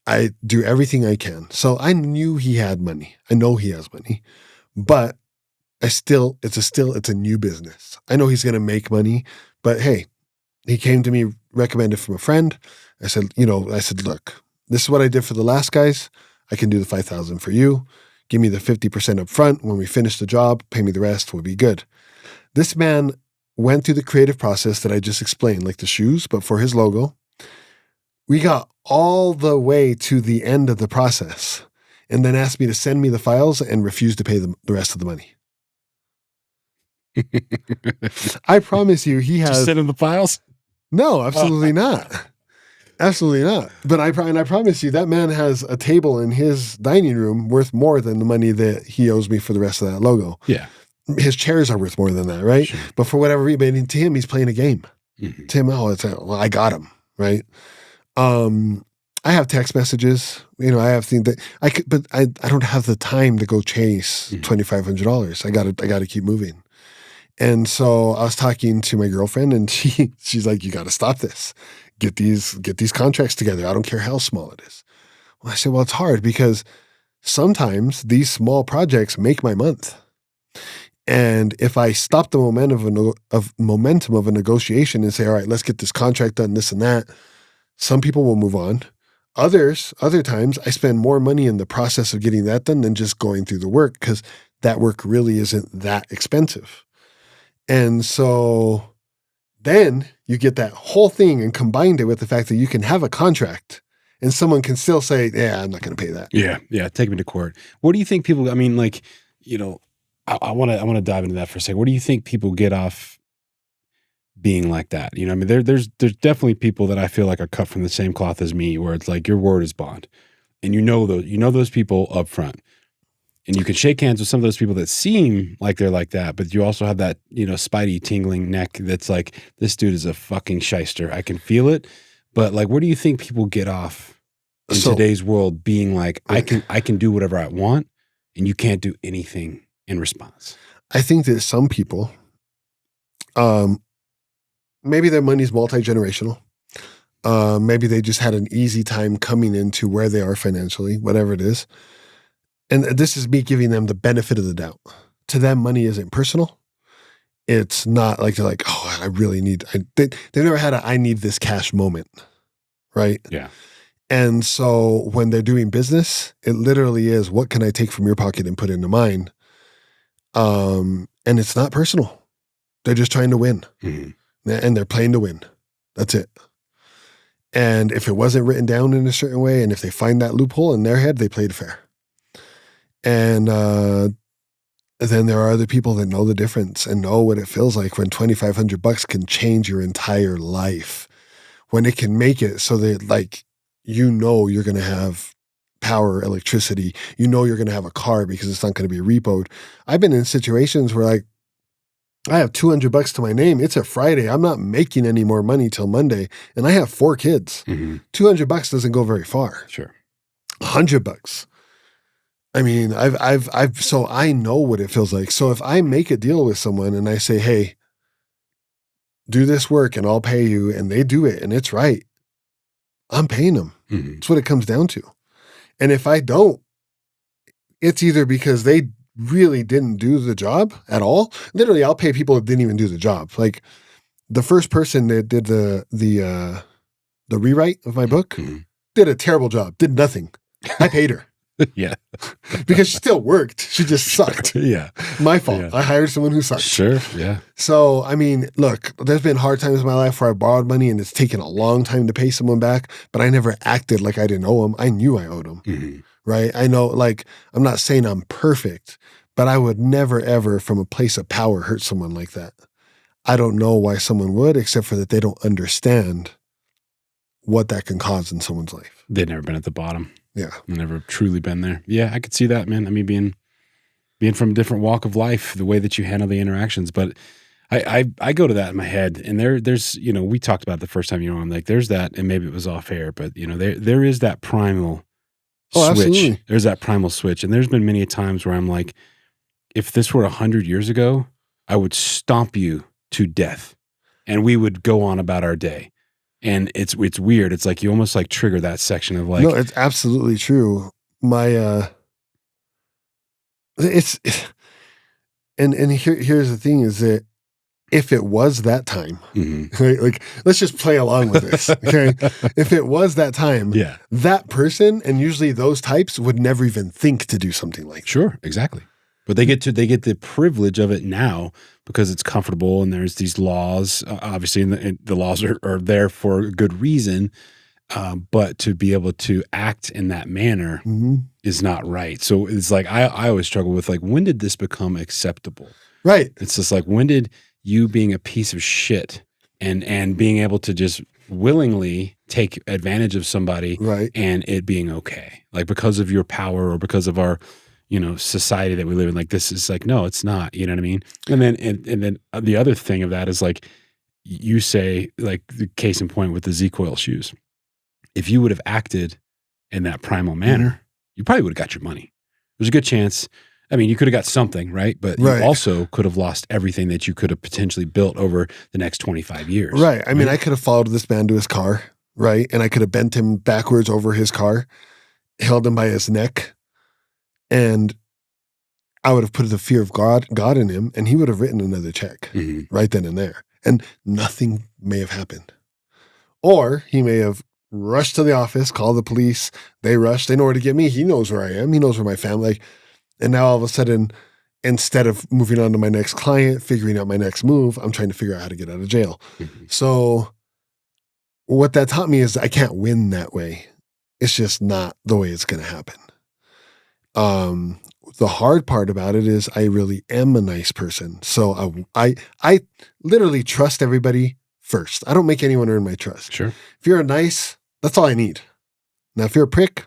I do everything I can. So I knew he had money. I know he has money, but it's a new business. I know he's going to make money, but hey, he came to me recommended from a friend. I said, look, this is what I did for the last guys. I can do the 5,000 for you. Give me the 50% up front. When we finish the job, pay me the rest. We'll be good. This man went through the creative process that I just explained, like the shoes, but for his logo. We got all the way to the end of the process and then asked me to send me the files and refused to pay them the rest of the money. I promise you, he has. Just send him the files? No, absolutely not. Absolutely not. But I promise you, that man has a table in his dining room worth more than the money that he owes me for the rest of that logo. Yeah. His chairs are worth more than that, right? Sure. But for whatever reason, to him, he's playing a game. To him, I got him, right? I have text messages. I have things that I could, but I don't have the time to go chase $2,500. I gotta keep moving. And so I was talking to my girlfriend, and she's like, "You got to stop this. Get these contracts together. I don't care how small it is." Well, I said, "Well, it's hard because sometimes these small projects make my month, and if I stop the momentum of a negotiation and say, all right, let's get this contract done, this and that, some people will move on. Other times, I spend more money in the process of getting that done than just going through the work because that work really isn't that expensive." And so then you get that whole thing and combined it with the fact that you can have a contract and someone can still say, yeah, I'm not going to pay that. Yeah. Yeah. Take me to court. What do you think people, I mean, like, I want to dive into that for a second. What do you think people get off being like that? I mean, there's definitely people that I feel like are cut from the same cloth as me, where it's like your word is bond, and those people up front. And you can shake hands with some of those people that seem like they're like that, but you also have that, spidey tingling neck that's like, this dude is a fucking shyster. I can feel it. But like, where do you think people get off in today's world being like, I can do whatever I want and you can't do anything in response? I think that some people, maybe their money's multi-generational. Maybe they just had an easy time coming into where they are financially, whatever it is. And this is me giving them the benefit of the doubt. To them, money isn't personal. It's not like they're like, oh, I really need, they've never had I need this cash moment, right? Yeah. And so when they're doing business, it literally is, what can I take from your pocket and put into mine? And it's not personal. They're just trying to win. Mm-hmm. And they're playing to win. That's it. And if it wasn't written down in a certain way, and if they find that loophole in their head, they played fair. And then there are other people that know the difference and know what it feels like when $2,500 can change your entire life. When it can make it so that, like, you're going to have power, electricity. You're going to have a car because it's not going to be repoed. I've been in situations where, like, I have $200 to my name. It's a Friday. I'm not making any more money till Monday, and I have 4 kids. Mm-hmm. $200 doesn't go very far. Sure. $100. I mean, so I know what it feels like. So if I make a deal with someone and I say, hey, do this work and I'll pay you, and they do it and it's right, I'm paying them. Mm-hmm. That's what it comes down to. And if I don't, it's either because they really didn't do the job at all. Literally, I'll pay people that didn't even do the job. Like the first person that did the rewrite of my book did a terrible job, did nothing. I paid her. Yeah. Because she still worked. She just sucked. Yeah. My fault. Yeah. I hired someone who sucked. Sure. Yeah. So, I mean, look, there's been hard times in my life where I borrowed money and it's taken a long time to pay someone back, but I never acted like I didn't owe them. I knew I owed them. Mm-hmm. Right? I know, like, I'm not saying I'm perfect, but I would never, ever, from a place of power, hurt someone like that. I don't know why someone would, except for that they don't understand what that can cause in someone's life. They've never been at the bottom. Yeah. I've never truly been there. Yeah, I could see that, man. I mean, being from a different walk of life, the way that you handle the interactions. But I go to that in my head, and there's, we talked about it the first time you were on, like there's that, and maybe it was off air, but there is that primal switch. Absolutely. There's that primal switch. And there's been many times where I'm like, if this were 100 years ago, I would stomp you to death and we would go on about our day. And it's weird. It's like you almost like trigger that section of like. No, it's absolutely true. And here's the thing is that if it was that time, right, like let's just play along with this. Okay. If it was that time, yeah, that person, and usually those types would never even think to do something like that. Sure, exactly. But they get the privilege of it now because it's comfortable and there's these laws, obviously, and the laws are there for a good reason. But to be able to act in that manner is not right. So it's like, I always struggle with like, when did this become acceptable? Right. It's just like, when did you being a piece of shit and being able to just willingly take advantage of somebody, right, and it being okay, like because of your power or because of our, society that we live in, like this is like, no, it's not, you know what I mean? And then the other thing of that is like, you say, like the case in point with the Z-Coil shoes, if you would have acted in that primal manner, you probably would have got your money. There's a good chance. I mean, you could have got something, right? But you Right. also could have lost everything that you could have potentially built over the next 25 years. Right. I mean, I could have followed this man to his car, right? And I could have bent him backwards over his car, held him by his neck, and I would have put the fear of God in him, and he would have written another check right then and there. And nothing may have happened. Or he may have rushed to the office, called the police. They rushed. They know where to get me. He knows where I am. He knows where my family. Like, and now all of a sudden, instead of moving on to my next client, figuring out my next move, I'm trying to figure out how to get out of jail. So what that taught me is I can't win that way. It's just not the way it's going to happen. The hard part about it is I really am a nice person. So I literally trust everybody first. I don't make anyone earn my trust. Sure. If you're nice, that's all I need. Now, if you're a prick,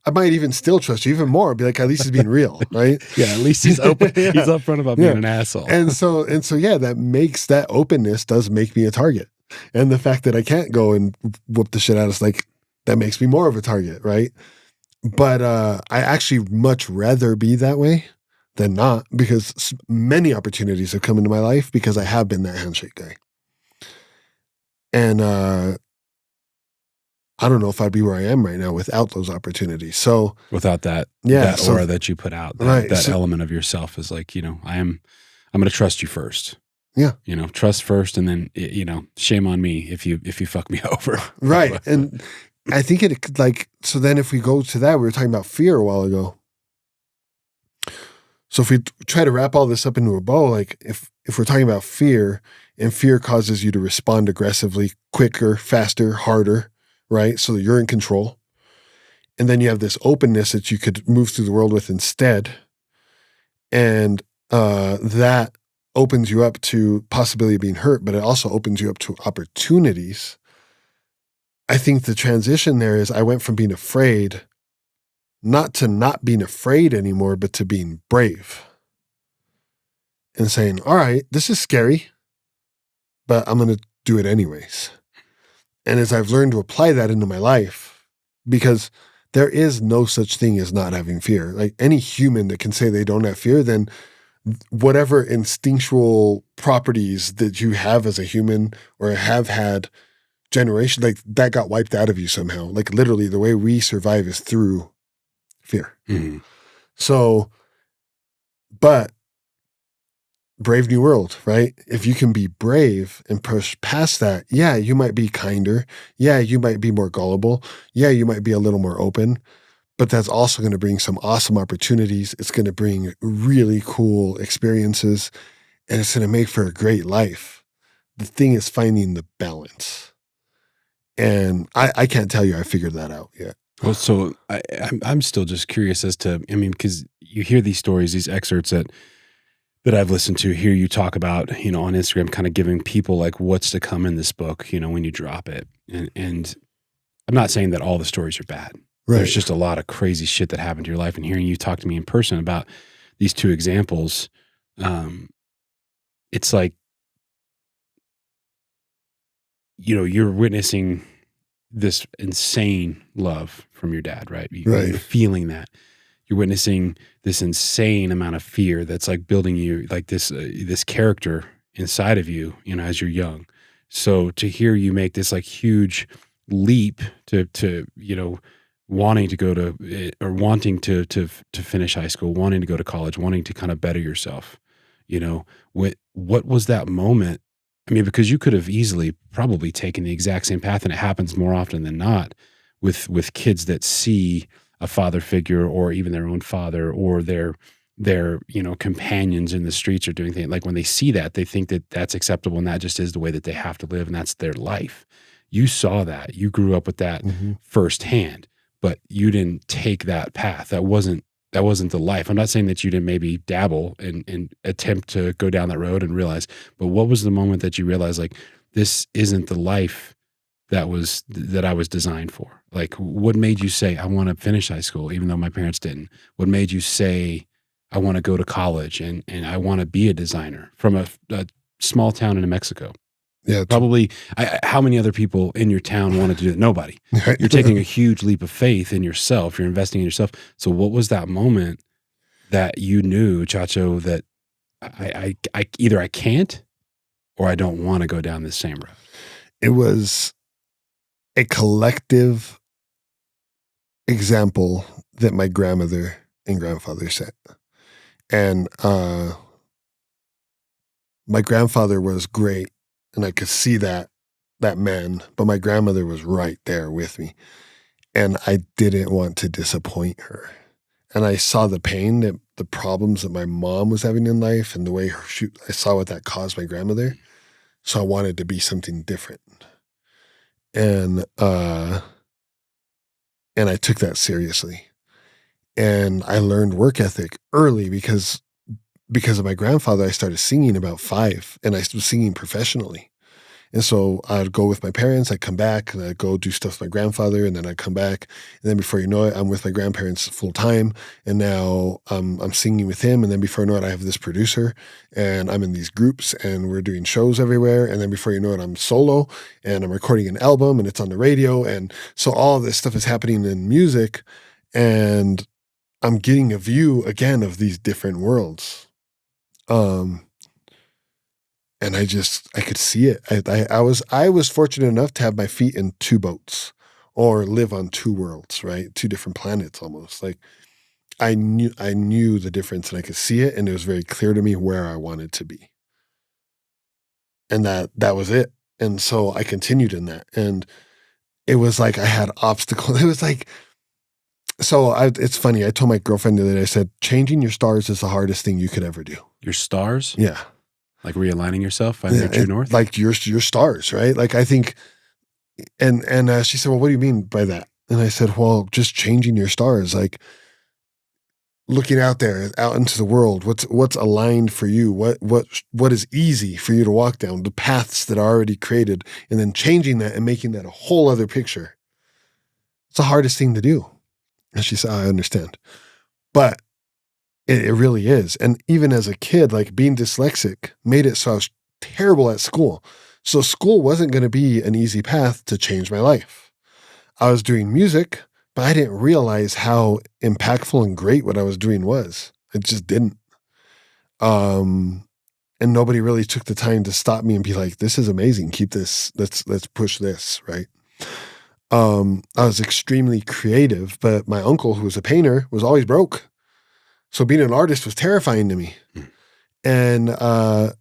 I might even still trust you even more. Be like, at least he's being real, right? Yeah, at least he's open. Yeah. He's upfront about being an asshole. And so, yeah, that openness does make me a target. And the fact that I can't go and whoop the shit out of us, like, that makes me more of a target, right? But I actually much rather be that way than not, because many opportunities have come into my life because I have been that handshake guy. And I don't know if I'd be where I am right now without those opportunities. So without that, aura that you put out, that element of yourself is like, I'm going to trust you first. Yeah. Trust first. And then, shame on me if you fuck me over. Right. And I think it like, so then if we go to that, we were talking about fear a while ago. So if we try to wrap all this up into a bow, like if we're talking about fear, and fear causes you to respond aggressively, quicker, faster, harder, right? So that you're in control. And then you have this openness that you could move through the world with instead. And that opens you up to possibility of being hurt, but it also opens you up to opportunities. I think the transition there is I went from being afraid, not to not being afraid anymore, but to being brave. And saying, all right, this is scary, but I'm going to do it anyways. And as I've learned to apply that into my life, because there is no such thing as not having fear. Like any human that can say they don't have fear, then whatever instinctual properties that you have as a human or have had generation, like that got wiped out of you somehow. Like literally the way we survive is through fear. Mm-hmm. So, but brave new world, right? If you can be brave and push past that, yeah, you might be kinder. Yeah, you might be more gullible. Yeah, you might be a little more open, but that's also going to bring some awesome opportunities. It's going to bring really cool experiences, and it's going to make for a great life. The thing is finding the balance. And I can't tell you I figured that out yet. Well, so I'm still just curious as to, because you hear these stories, these excerpts that I've listened to, hear you talk about, on Instagram, kind of giving people like what's to come in this book, when you drop it. And I'm not saying that all the stories are bad. Right. There's just a lot of crazy shit that happened to your life. And hearing you talk to me in person about these two examples, it's like, you're witnessing this insane love from your dad, right? You're feeling that. You're witnessing this insane amount of fear that's like building you like this character inside of you, as you're young. So to hear you make this like huge leap to wanting to go to, or wanting to finish high school, wanting to go to college, wanting to kind of better yourself, what was that moment? Because you could have easily probably taken the exact same path, and it happens more often than not with kids that see a father figure or even their own father or their companions in the streets or doing things. Like when they see that, they think that that's acceptable and that just is the way that they have to live and that's their life. You saw that. You grew up with that firsthand, but you didn't take that path. That wasn't the life. I'm not saying that you didn't maybe dabble and attempt to go down that road and realize, but what was the moment that you realized like, this isn't the life that I was designed for? Like what made you say, I want to finish high school, even though my parents didn't? What made you say, I want to go to college and I want to be a designer from a small town in New Mexico? Yeah. Probably, how many other people in your town wanted to do it? Nobody. Right. You're taking a huge leap of faith in yourself. You're investing in yourself. So what was that moment that you knew, Chacho, that I either I can't or I don't want to go down this same road? It was a collective example that my grandmother and grandfather set. And my grandfather was great, and I could see that man, but my grandmother was right there with me. And I didn't want to disappoint her. And I saw the pain, that the problems that my mom was having in life, and the way I saw what that caused my grandmother. So I wanted to be something different. And I took that seriously. And I learned work ethic early because of my grandfather. I started singing about 5, and I was singing professionally. And so I'd go with my parents, I'd come back, and I'd go do stuff with my grandfather, and then I'd come back. And then before you know it, I'm with my grandparents full time. And now I'm singing with him. And then before you know it, I have this producer, and I'm in these groups, and we're doing shows everywhere. And then before you know it, I'm solo, and I'm recording an album, and it's on the radio. And so all of this stuff is happening in music, and I'm getting a view again of these different worlds. And I could see it. I was fortunate enough to have my feet in 2 boats, or live on 2 worlds, right? 2 different planets almost. Like I knew the difference, and I could see it, and it was very clear to me where I wanted to be. And that was it. And so I continued in that. And it was like I had obstacles. It was like, it's funny. I told my girlfriend the other day, I said, changing your stars is the hardest thing you could ever do. Your stars? Yeah. Like realigning yourself, finding your true north? Like your stars, right? Like I think, and she said, well, what do you mean by that? And I said, well, just changing your stars, like looking out there, out into the world, what's aligned for you, what is easy for you to walk down, the paths that are already created, and then changing that and making that a whole other picture. It's the hardest thing to do. And she said, I understand. But it really is. And even as a kid, like being dyslexic made it so I was terrible at school. So school wasn't going to be an easy path to change my life. I was doing music, but I didn't realize how impactful and great what I was doing was. I just didn't. And nobody really took the time to stop me and be like, this is amazing. Keep this. Let's push this. Right. I was extremely creative, but my uncle, who was a painter, was always broke. So being an artist was terrifying to me. And I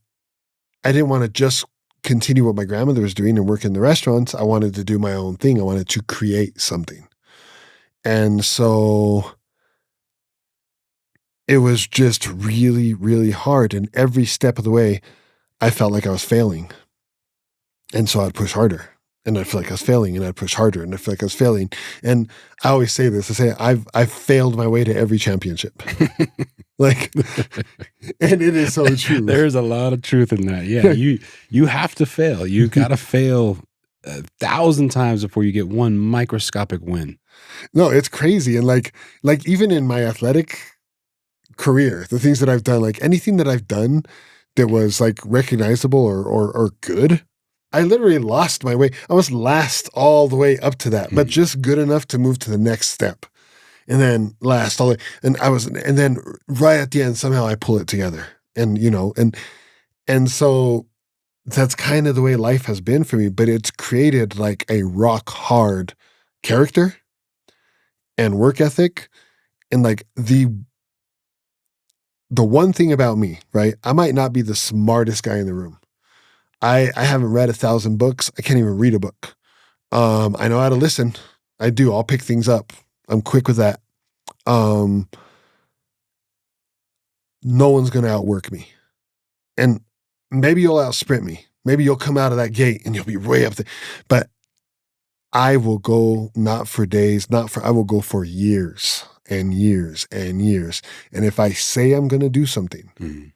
didn't want to just continue what my grandmother was doing and work in the restaurants. I wanted to do my own thing. I wanted to create something. And so it was just really, really hard. And every step of the way, I felt like I was failing. And so I'd push harder. And I feel like I was failing, and I'd push harder, and I feel like I was failing. And I always say this, I say, I've failed my way to every championship. Like, and it is so true. There's a lot of truth in that. Yeah. You have to fail. You got to fail 1,000 times before you get one microscopic win. No, it's crazy. And like even in my athletic career, the things that I've done, like anything that I've done that was like recognizable or good, I literally lost my way. I was last all the way up to that, but just good enough to move to the next step. And then last all the way. And then right at the end, somehow I pull it together. And, and so that's kind of the way life has been for me, but it's created like a rock hard character and work ethic. And like the one thing about me, right? I might not be the smartest guy in the room. I haven't read 1,000 books. I can't even read a book. I know how to listen. I do. I'll pick things up. I'm quick with that. No one's going to outwork me. And maybe you'll outsprint me. Maybe you'll come out of that gate and you'll be way up there. But I will go not for days, I will go for years and years and years. And if I say I'm going to do something,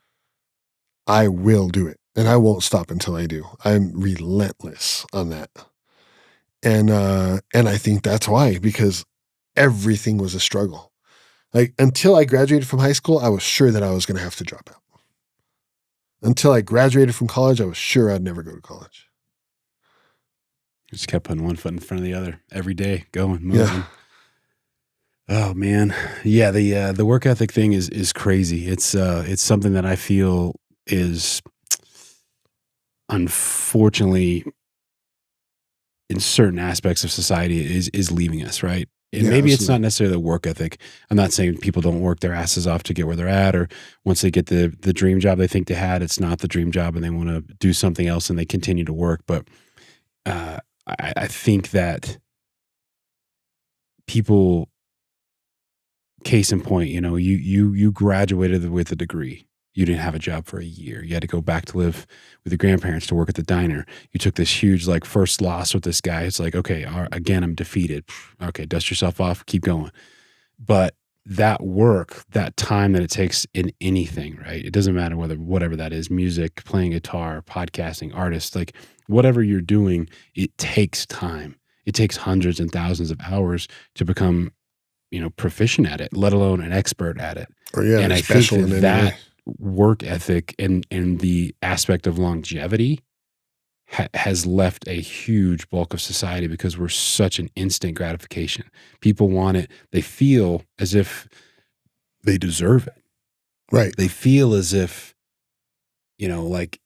I will do it. And I won't stop until I do. I'm relentless on that. And I think that's why, because everything was a struggle. Like until I graduated from high school, I was sure that I was going to have to drop out. Until I graduated from college, I was sure I'd never go to college. Just kept putting one foot in front of the other every day, going, moving. Yeah. Oh man. Yeah, the work ethic thing is crazy. It's something that I feel is unfortunately in certain aspects of society is leaving us, right? And Yeah, maybe it's absolutely. not necessarily the work ethic. I'm not saying people don't work their asses off to get where they're at, or once they get the dream job they think they had, it's not the dream job and they want to do something else and they continue to work. But uh, I think that people, case in point, you graduated with a degree. You didn't have a job for a year. You had to go back to live with your grandparents to work at the diner. You took this huge like first loss with this guy. It's like, okay, again, I'm defeated. Okay, dust yourself off, keep going. But that work, that time that it takes in anything, right? It doesn't matter whatever that is, music, playing guitar, podcasting, artists, like whatever you're doing, it takes time. It takes hundreds and thousands of hours to become, proficient at it, let alone an expert at it. Or yeah, And I think special in any that way. work ethic and the aspect of longevity has left a huge bulk of society because we're such an instant gratification. People want it. They feel as if they deserve it. Right. They feel as if, like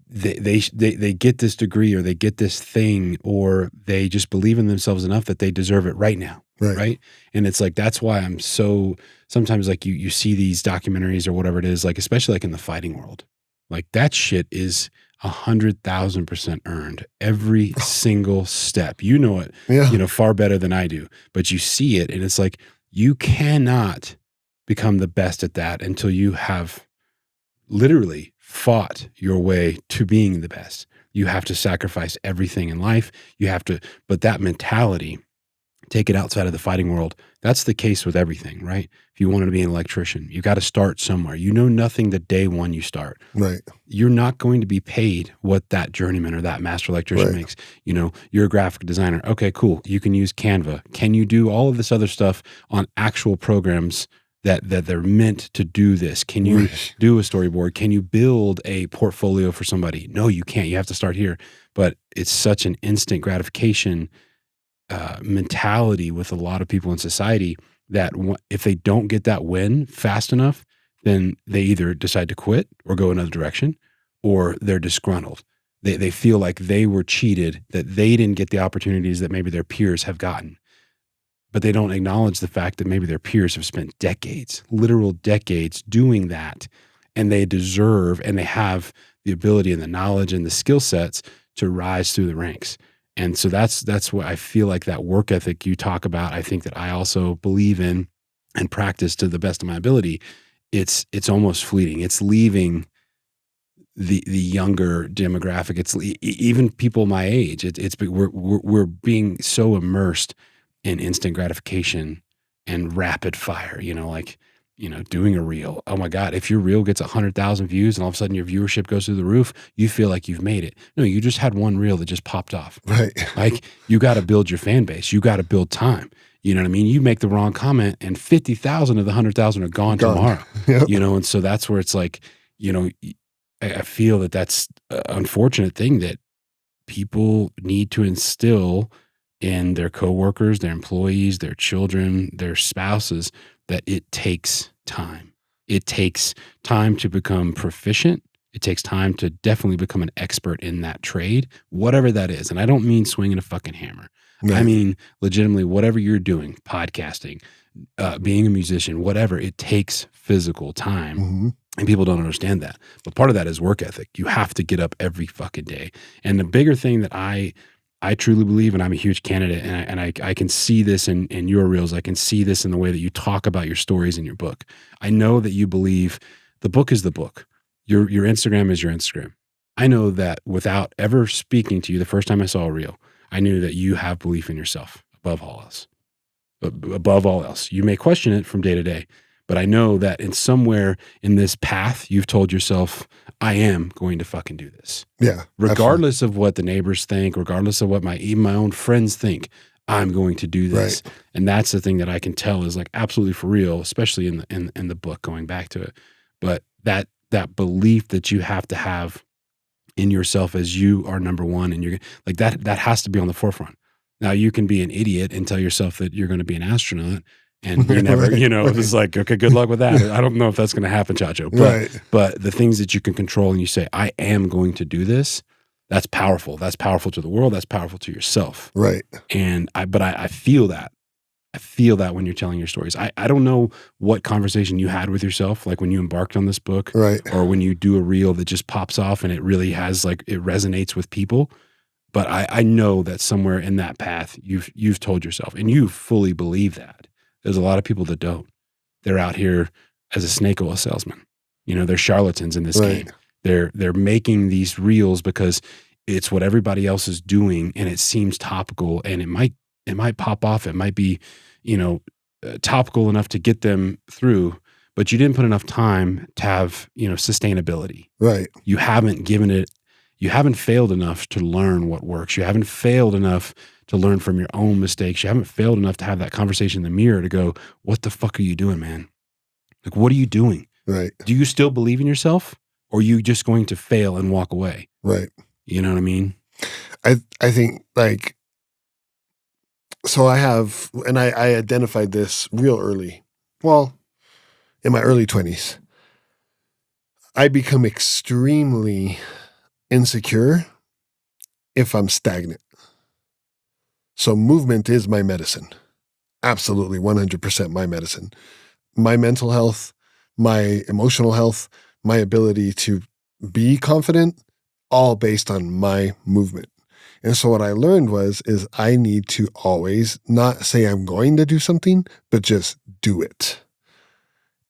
they get this degree or they get this thing or they just believe in themselves enough that they deserve it right now. Right. Right. And it's like, that's why I'm so sometimes like you see these documentaries or whatever it is, like, especially like in the fighting world, like that shit is 100,000% earned every single step. You know it, Yeah. far better than I do, but you see it and it's like, you cannot become the best at that until you have literally fought your way to being the best. You have to sacrifice everything in life. You have to, but that mentality, take it outside of the fighting world. That's the case with everything, right? If you wanted to be an electrician, you got to start somewhere. You know nothing the day one you start. Right. You're not going to be paid what that journeyman or that master electrician Right. makes. You're a graphic designer. Okay, cool. You can use Canva. Can you do all of this other stuff on actual programs that they're meant to do this? Can you Right. do a storyboard? Can you build a portfolio for somebody? No, you can't. You have to start here. But it's such an instant gratification mentality with a lot of people in society that if they don't get that win fast enough, then they either decide to quit or go another direction, or they're disgruntled. They feel like they were cheated, that they didn't get the opportunities that maybe their peers have gotten. But they don't acknowledge the fact that maybe their peers have spent decades, literal decades doing that, and they deserve and they have the ability and the knowledge and the skill sets to rise through the ranks. And so that's what I feel like, that work ethic you talk about. I think that I also believe in and practice to the best of my ability. It's almost fleeting. It's leaving the younger demographic. It's even people my age. We're being so immersed in instant gratification and rapid fire. Doing a reel. Oh my God, if your reel gets 100,000 views and all of a sudden your viewership goes through the roof, you feel like you've made it. No, you just had one reel that just popped off. Right. Like, you got to build your fan base. You got to build time. You know what I mean? You make the wrong comment and 50,000 of the 100,000 are gone tomorrow. Yep. And so that's where it's like, I feel that that's an unfortunate thing that people need to instill in their coworkers, their employees, their children, their spouses, that it takes time. It takes time to become proficient. It takes time to definitely become an expert in that trade, whatever that is. And I don't mean swinging a fucking hammer. Right. I mean, legitimately, whatever you're doing, podcasting, being a musician, whatever, it takes physical time. Mm-hmm. And people don't understand that. But part of that is work ethic. You have to get up every fucking day. And the bigger thing that I truly believe, and I'm a huge candidate, and I can see this in your reels. I can see this in the way that you talk about your stories in your book. I know that you believe the book is the book. Your Instagram is your Instagram. I know that without ever speaking to you, the first time I saw a reel, I knew that you have belief in yourself above all else. Above all else. You may question it from day to day, but I know that in somewhere in this path, you've told yourself, I am going to fucking do this. Yeah. Regardless of what the neighbors think, regardless of what even my own friends think, I'm going to do this. Right. And that's the thing that I can tell is like absolutely for real, especially in the book, going back to it. But that belief that you have to have in yourself as you are number one, and you're like that has to be on the forefront. Now you can be an idiot and tell yourself that you're going to be an astronaut, and you never, Right, it's right. like, okay, good luck with that. I don't know if that's going to happen, Chacho. Right. But the things that you can control and you say, I am going to do this, that's powerful. That's powerful to the world. That's powerful to yourself. Right. And I feel that. I feel that when you're telling your stories. I don't know what conversation you had with yourself, like when you embarked on this book, Right. or when you do a reel that just pops off and it really has, like, it resonates with people. But I know that somewhere in that path you've told yourself, and you fully believe that. There's a lot of people that don't. They're out here as a snake oil salesman. They're charlatans in this Right. game. They're making these reels because it's what everybody else is doing, and it seems topical, and it might pop off. It might be, topical enough to get them through, but you didn't put enough time to have, sustainability. Right. You haven't failed enough to learn what works. You haven't failed enough to learn from your own mistakes. You haven't failed enough to have that conversation in the mirror to go, what the fuck are you doing, man? Like, what are you doing? Right. Do you still believe in yourself, or are you just going to fail and walk away? Right. You know what I mean? I think, like, so I have, and I identified this real early. Well, in my early 20s, I become extremely insecure if I'm stagnant. So movement is my medicine. Absolutely 100% my medicine. My mental health, my emotional health, my ability to be confident, all based on my movement. And so what I learned is I need to always not say I'm going to do something, but just do it.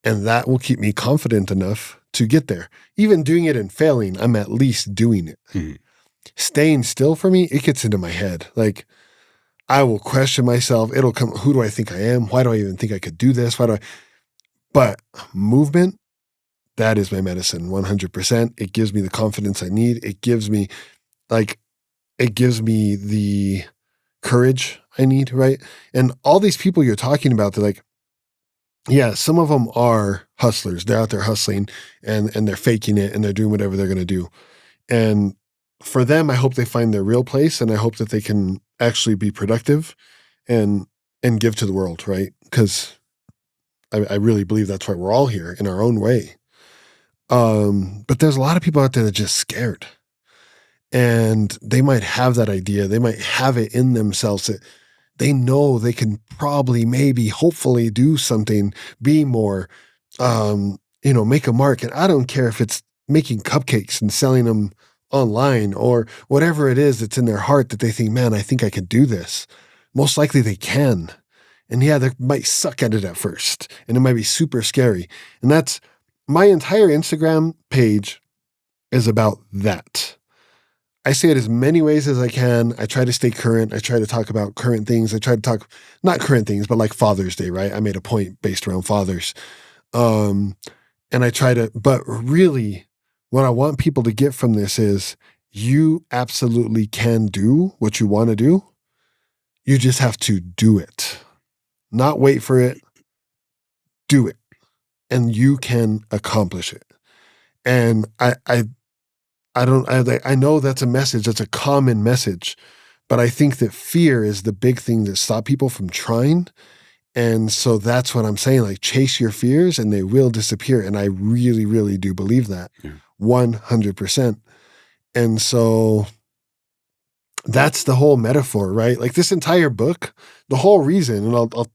And that will keep me confident enough to get there. Even doing it and failing, I'm at least doing it. Mhm. Staying still for me, it gets into my head. Like, I will question myself. It'll come, who do I think I am? Why do I even think I could do this? But movement, that is my medicine, 100%. It gives me the confidence I need. It gives me the courage I need, right? And all these people you're talking about, they're like, yeah, some of them are hustlers. They're out there hustling and they're faking it and they're doing whatever they're going to do. And for them, I hope they find their real place, and I hope that they can actually be productive and give to the world, right? Because I really believe that's why we're all here in our own way. But there's a lot of people out there that are just scared. And they might have that idea. They might have it in themselves that they know they can probably, maybe, hopefully do something, be more, make a mark. And I don't care if it's making cupcakes and selling them online or whatever it is that's in their heart that they think, man, I think I could do this. Most likely they can. And yeah, they might suck at it at first, and it might be super scary. And that's my entire Instagram page is about that. I say it as many ways as I can. I try to stay current. I try to talk about current things. I try to talk, not current things, but like Father's Day, right? I made a point based around fathers. And I try to, but really what I want people to get from this is you absolutely can do what you want to do. You just have to do it, not wait for it, do it, and you can accomplish it. And I know that's a message, that's a common message, but I think that fear is the big thing that stops people from trying. And so that's what I'm saying, like, chase your fears and they will disappear. And I really, really do believe that 100%. And so that's the whole metaphor, right? Like, this entire book, the whole reason, and I'll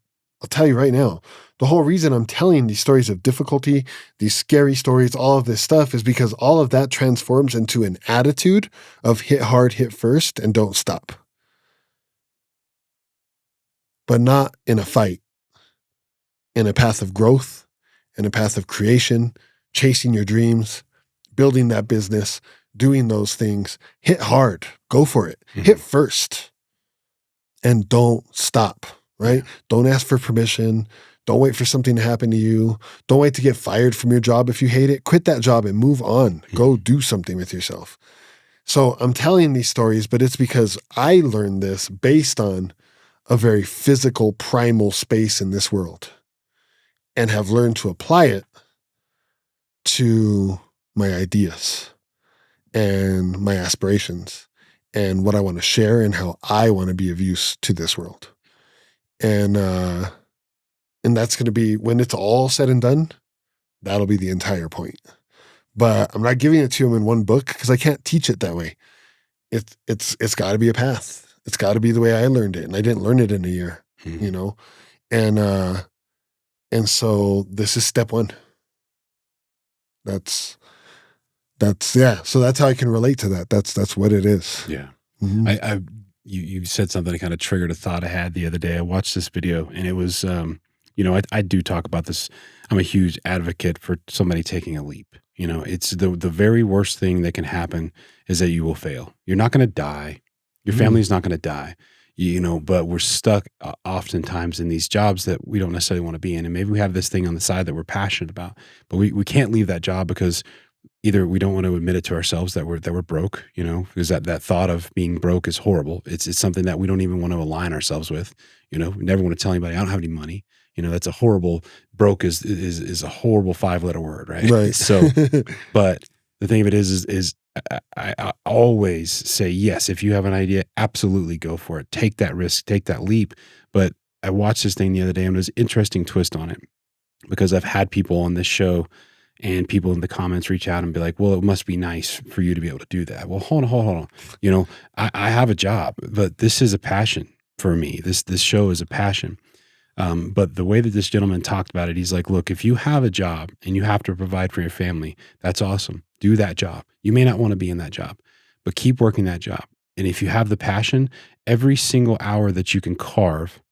tell you right now, the whole reason I'm telling these stories of difficulty, these scary stories, all of this stuff is because all of that transforms into an attitude of hit hard, hit first, and don't stop. But not in a fight, in a path of growth, in a path of creation, chasing your dreams, building that business, doing those things. Hit hard, go for it, hit first, and don't stop, right? Don't ask for permission. Don't wait for something to happen to you. Don't wait to get fired from your job if you hate it. Quit that job and move on. Go do something with yourself. So I'm telling these stories, but it's because I learned this based on a very physical, primal space in this world and have learned to apply it to my ideas. and my aspirations and what I want to share and how I want to be of use to this world. And that's going to be, when it's all said and done, that'll be the entire point. But I'm not giving it to him in one book because I can't teach it that way. It's got to be a path. It's got to be the way I learned it, and I didn't learn it in a year, you know. And so this is step one. That's yeah. So that's how I can relate to that. That's what it is. Yeah. Mhm. You said something that kind of triggered a thought I had the other day. I watched this video, and it was, I do talk about this. I'm a huge advocate for somebody taking a leap. It's the very worst thing that can happen is that you will fail. You're not going to die. Your family's not going to die. But we're stuck oftentimes in these jobs that we don't necessarily want to be in. And maybe we have this thing on the side that we're passionate about, but we can't leave that job because either we don't want to admit it to ourselves that we're broke, because that thought of being broke is horrible. It's something that we don't even want to align ourselves with. We never want to tell anybody I don't have any money. That's a horrible, broke is a horrible 5-letter word, right? Right. So, but the thing of it is I always say, yes, if you have an idea, absolutely go for it. Take that risk, take that leap. But I watched this thing the other day, and there's an interesting twist on it because I've had people on this show and people in the comments reach out and be like, well, it must be nice for you to be able to do that. Well, hold on. I have a job, but this is a passion for me. This show is a passion. But the way that this gentleman talked about it, he's like, look, if you have a job and you have to provide for your family, that's awesome. Do that job. You may not want to be in that job, but keep working that job. And if you have the passion, every single hour that you can carve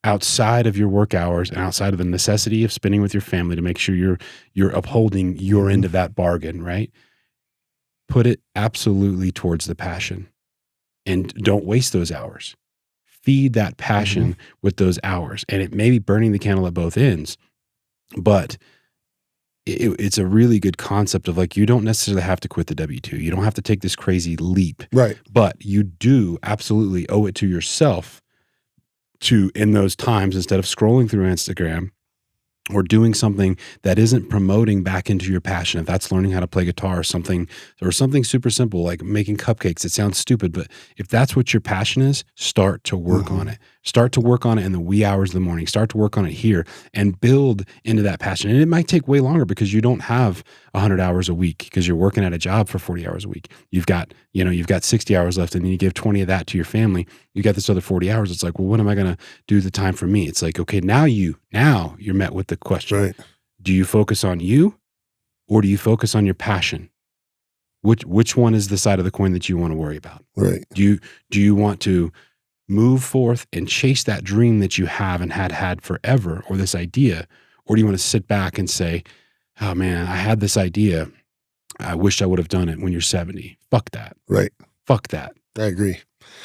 outside of your work hours and outside of the necessity of spending with your family to make sure you're upholding your end of that bargain, right? Put it absolutely towards the passion and don't waste those hours. Feed that passion with those hours. And it may be burning the candle at both ends, but it's a really good concept of like, you don't necessarily have to quit the W-2. You don't have to take this crazy leap, Right. but you do absolutely owe it to yourself to, in those times, instead of scrolling through Instagram or doing something that isn't promoting back into your passion, if that's learning how to play guitar or something super simple like making cupcakes. It sounds stupid, but if that's what your passion is, start to work on it. Start to work on it in the wee hours of the morning. Start to work on it here and build into that passion. And it might take way longer because you don't have 100 hours a week because you're working at a job for 40 hours a week. You've got 60 hours left, and then you give 20 of that to your family. You got this other 40 hours. It's like, well, when am I going to do the time for me? It's like, okay, now you're met with the question. Right. Do you focus on you or do you focus on your passion? Which one is the side of the coin that you want to worry about? Right. Do you want to move forth and chase that dream that you have and had forever, or this idea? Or do you want to sit back and say, oh man, I had this idea. I wish I would have done it when you're 70. Fuck that. Right. Fuck that. I agree.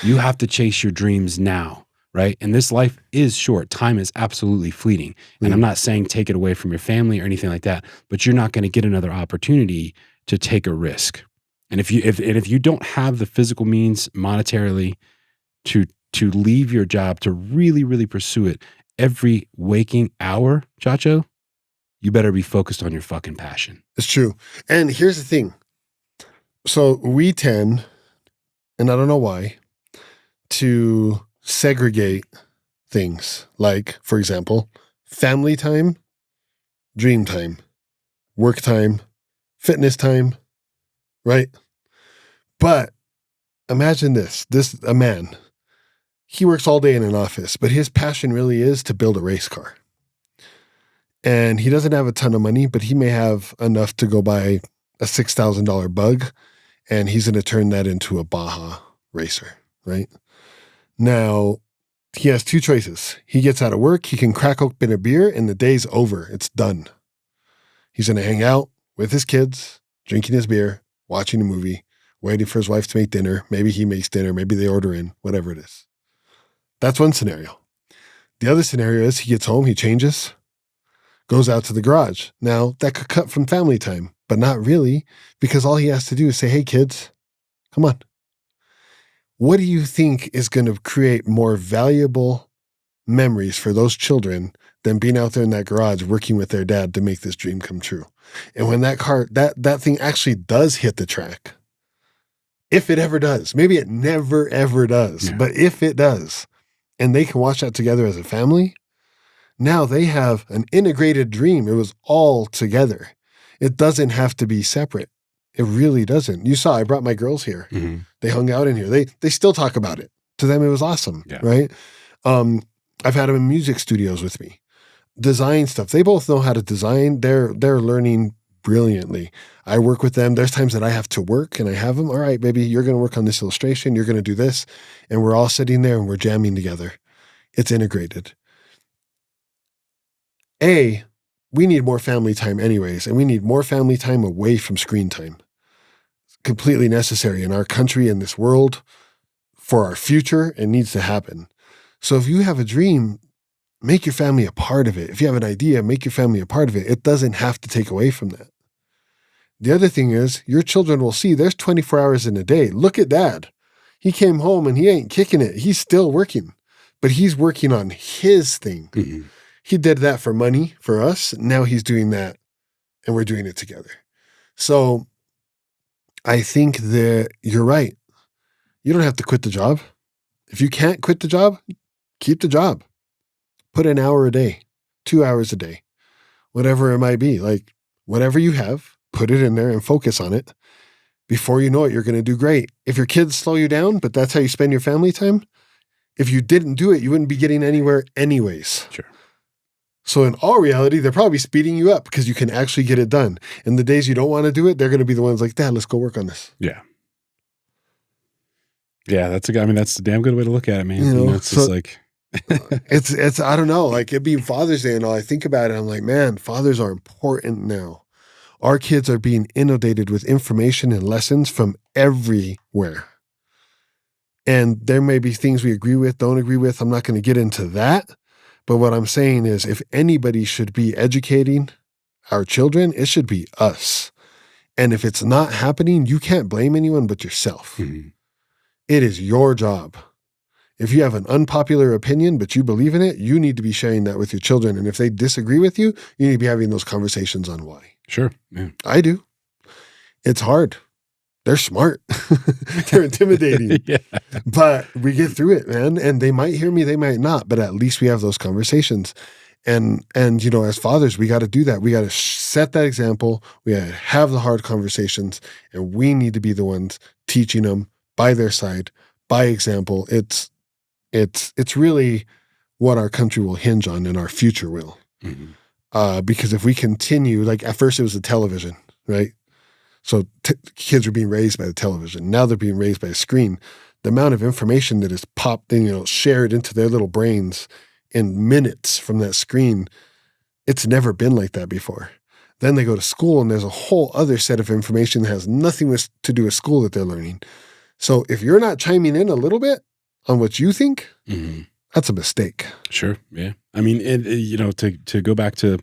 You have to chase your dreams now, right? And this life is short. Time is absolutely fleeting. And I'm not saying take it away from your family or anything like that, but you're not going to get another opportunity to take a risk. And if you don't have the physical means monetarily to leave your job, to really, really pursue it every waking hour, Chacho, you better be focused on your fucking passion. It's true. And here's the thing. So we tend, and I don't know why, to segregate things. Like, for example, family time, dream time, work time, fitness time, right? But imagine this, a man, he works all day in an office, but his passion really is to build a race car. And he doesn't have a ton of money, but he may have enough to go buy a $6,000 bug, and he's going to turn that into a Baja racer, right? Now, he has two choices. He gets out of work, he can crack open a beer, and the day's over. It's done. He's going to hang out with his kids, drinking his beer, watching a movie, waiting for his wife to make dinner. Maybe he makes dinner. Maybe they order in, whatever it is. That's one scenario. The other scenario is he gets home, he changes, goes out to the garage. Now, that could cut from family time, but not really, because all he has to do is say, hey, kids, come on. What do you think is going to create more valuable memories for those children than being out there in that garage working with their dad to make this dream come true? And when that car, that thing actually does hit the track, If it ever does, maybe it never, ever does, Yeah. but if it does, and they can watch that together as a family, now they have an integrated dream. It was all together. It doesn't have to be separate. It really doesn't. You saw, I brought my girls here. Mm-hmm. They hung out in here. They still talk about it. To them, it was awesome, Yeah. right? I've had them in music studios with me. Design stuff. They both know how to design. They're learning brilliantly. I work with them. There's times that I have to work and I have them. All right, baby, you're going to work on this illustration. You're going to do this. And we're all sitting there and we're jamming together. It's integrated. We need more family time anyways, and we need more family time away from screen time. It's completely necessary in our country, in this world, for our future. It needs to happen. So if you have a dream, make your family a part of it. If you have an idea, make your family a part of it. It doesn't have to take away from that. The other thing is, your children will see there's 24 hours in a day. Look at Dad. He came home and he ain't kicking it. He's still working, but he's working on his thing. Mm-hmm. He did that for money for us. Now he's doing that and we're doing it together. So I think that you're right. You don't have to quit the job. If you can't quit the job, keep the job. Put an hour a day, 2 hours a day, whatever it might be. Like whatever you have, put it in there and focus on it. Before you know it, you're going to do great. If your kids slow you down, but that's how you spend your family time, if you didn't do it, you wouldn't be getting anywhere anyways. Sure. So in all reality, they're probably speeding you up because you can actually get it done. And the days you don't want to do it, they're going to be the ones like, Dad, let's go work on this. Yeah. Yeah, that's a damn good way to look at it, man. You know, it's just like it's I don't know, like it being Father's Day and all, I think about it, I'm like, man, fathers are important now. Our kids are being inundated with information and lessons from everywhere. And there may be things we agree with, don't agree with. I'm not going to get into that. But what I'm saying is, if anybody should be educating our children, it should be us. And if it's not happening, you can't blame anyone but yourself. mm-hmm. It is your job. If you have an unpopular opinion, but you believe in it, you need to be sharing that with your children. And if they disagree with you, you need to be having those conversations on why. Sure. Yeah. I do. It's hard. They're smart. They're intimidating. Yeah. But we get through it, man. And they might hear me, they might not, but at least we have those conversations. And you know, as fathers, we got to do that. We got to set that example. We got to have the hard conversations, and we need to be the ones teaching them by their side, by example. It's really what our country will hinge on, and our future will. Mm-hmm. Because if we continue, like at first it was the television, right? So kids were being raised by the television. Now they're being raised by a screen. The amount of information that is popped, shared into their little brains in minutes from that screen, it's never been like that before. Then they go to school and there's a whole other set of information that has nothing to do with school that they're learning. So if you're not chiming in a little bit on what you think, Mm-hmm. that's a mistake. Sure. Yeah. I mean, to go back to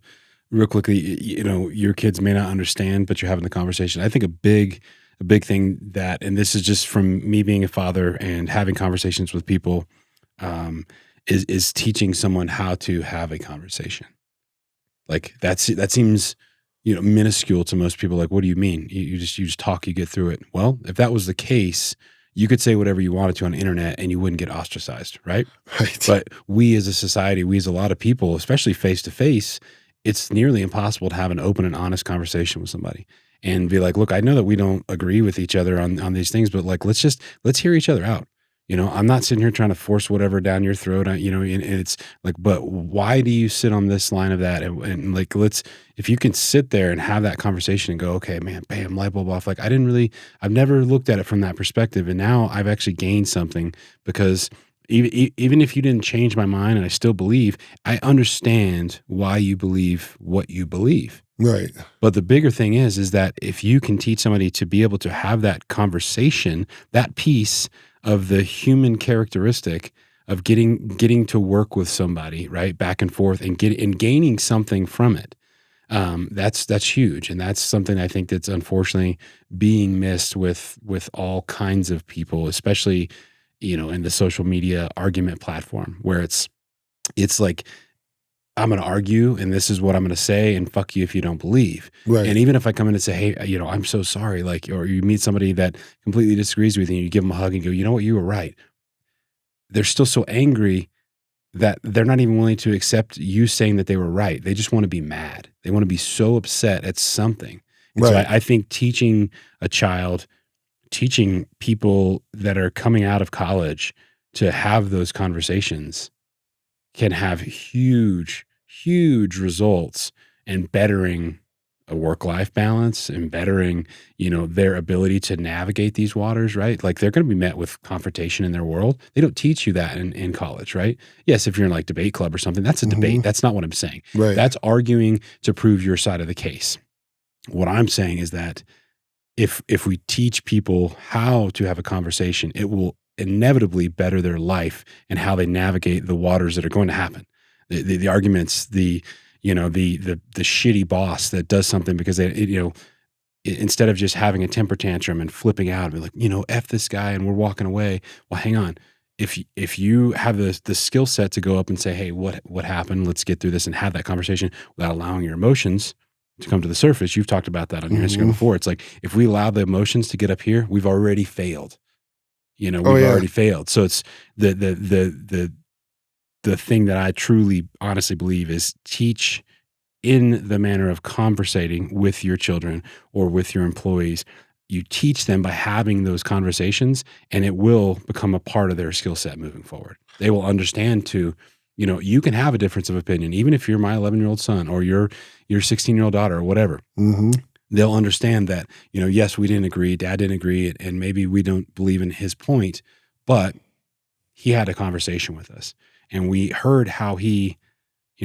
real quickly, your kids may not understand, but you're having the conversation. I think a big thing that, and this is just from me being a father and having conversations with people, is teaching someone how to have a conversation. Like that seems, minuscule to most people. Like, what do you mean? You just talk, you get through it. Well, if that was the case, you could say whatever you wanted to on the internet and you wouldn't get ostracized, right? Right. But we as a society, we as a lot of people, especially face to face, it's nearly impossible to have an open and honest conversation with somebody and be like, look, I know that we don't agree with each other on these things, but like, let's hear each other out. I'm not sitting here trying to force whatever down your throat, and it's like, but why do you sit on this line of that? And like, if you can sit there and have that conversation and go, okay, man, bam, light bulb off. Like, I've never looked at it from that perspective. And now I've actually gained something, because even if you didn't change my mind and I still believe, I understand why you believe what you believe. Right. But the bigger thing is that if you can teach somebody to be able to have that conversation, that piece of the human characteristic of getting to work with somebody, right, back and forth, and gaining something from it, that's huge, and that's something I think that's unfortunately being missed with all kinds of people, especially in the social media argument platform, where it's like, I'm going to argue and this is what I'm going to say and fuck you if you don't believe. Right. And even if I come in and say, hey, I'm so sorry, like, or you meet somebody that completely disagrees with you, and you give them a hug and go, you know what, you were right. They're still so angry that they're not even willing to accept you saying that they were right. They just want to be mad. They want to be so upset at something. And so Right. I think teaching people that are coming out of college to have those conversations can have huge, huge results in bettering a work-life balance and bettering, their ability to navigate these waters, right? Like they're going to be met with confrontation in their world. They don't teach you that in college, right? Yes, if you're in like debate club or something, that's a debate. That's not what I'm saying. Right. That's arguing to prove your side of the case. What I'm saying is that if we teach people how to have a conversation, it will inevitably better their life and how they navigate the waters that are going to happen. The arguments, the shitty boss that does something because instead of just having a temper tantrum and flipping out and be like, F this guy and we're walking away. Well, hang on. If you have the skill set to go up and say, hey, what happened? Let's get through this and have that conversation without allowing your emotions to come to the surface. You've talked about that on your Instagram before. It's like, if we allow the emotions to get up here, we've already failed. We've already failed. So it's the thing that I truly, honestly believe is teach in the manner of conversating with your children or with your employees. You teach them by having those conversations, and it will become a part of their skill set moving forward. They will understand you can have a difference of opinion, even if you're my 11-year-old son or your 16-year-old daughter or whatever. Mm-hmm. They'll understand that, yes, we didn't agree, dad didn't agree, and maybe we don't believe in his point, but he had a conversation with us and we heard how he,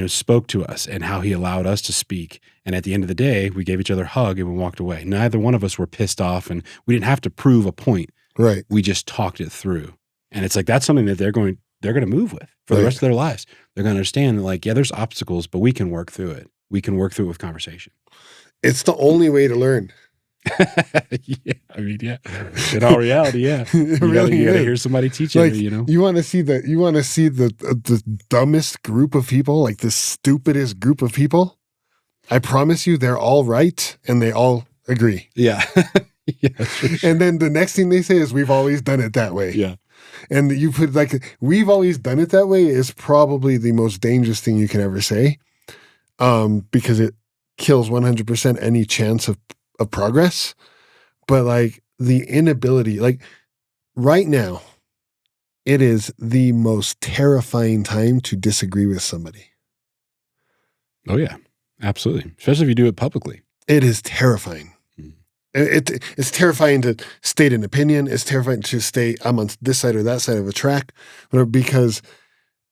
spoke to us and how he allowed us to speak. And at the end of the day, we gave each other a hug and we walked away. Neither one of us were pissed off and we didn't have to prove a point. Right. We just talked it through. And it's like, that's something that they're going to move with for the rest of their lives. They're going to understand that, like, yeah, there's obstacles, but we can work through it. We can work through it with conversation. It's the only way to learn. Yeah, I mean, yeah. In all reality, yeah. You gotta hear somebody teach like, you. You want to see the dumbest group of people, like the stupidest group of people. I promise you, they're all right and they all agree. Yeah. Yeah. Sure. And then the next thing they say is, "We've always done it that way." Yeah. And you put "we've always done it that way" is probably the most dangerous thing you can ever say, because it kills 100% any chance of progress. But like the inability, like right now, it is the most terrifying time to disagree with somebody. Oh yeah, absolutely. Especially if you do it publicly. It is terrifying. It's terrifying to state an opinion. It's terrifying to state I'm on this side or that side of a track, because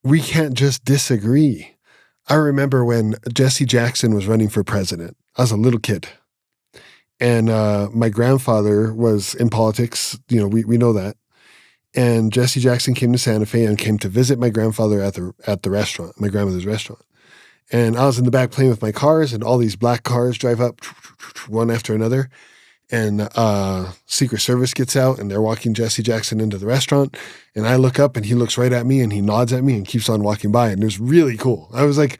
we can't just disagree. I remember when Jesse Jackson was running for president. I was a little kid. And my grandfather was in politics. We know that. And Jesse Jackson came to Santa Fe and came to visit my grandfather at the restaurant, my grandmother's restaurant. And I was in the back playing with my cars, and all these black cars drive up one after another. And Secret Service gets out, and they're walking Jesse Jackson into the restaurant. And I look up, and he looks right at me, and he nods at me and keeps on walking by. And it was really cool. I was like,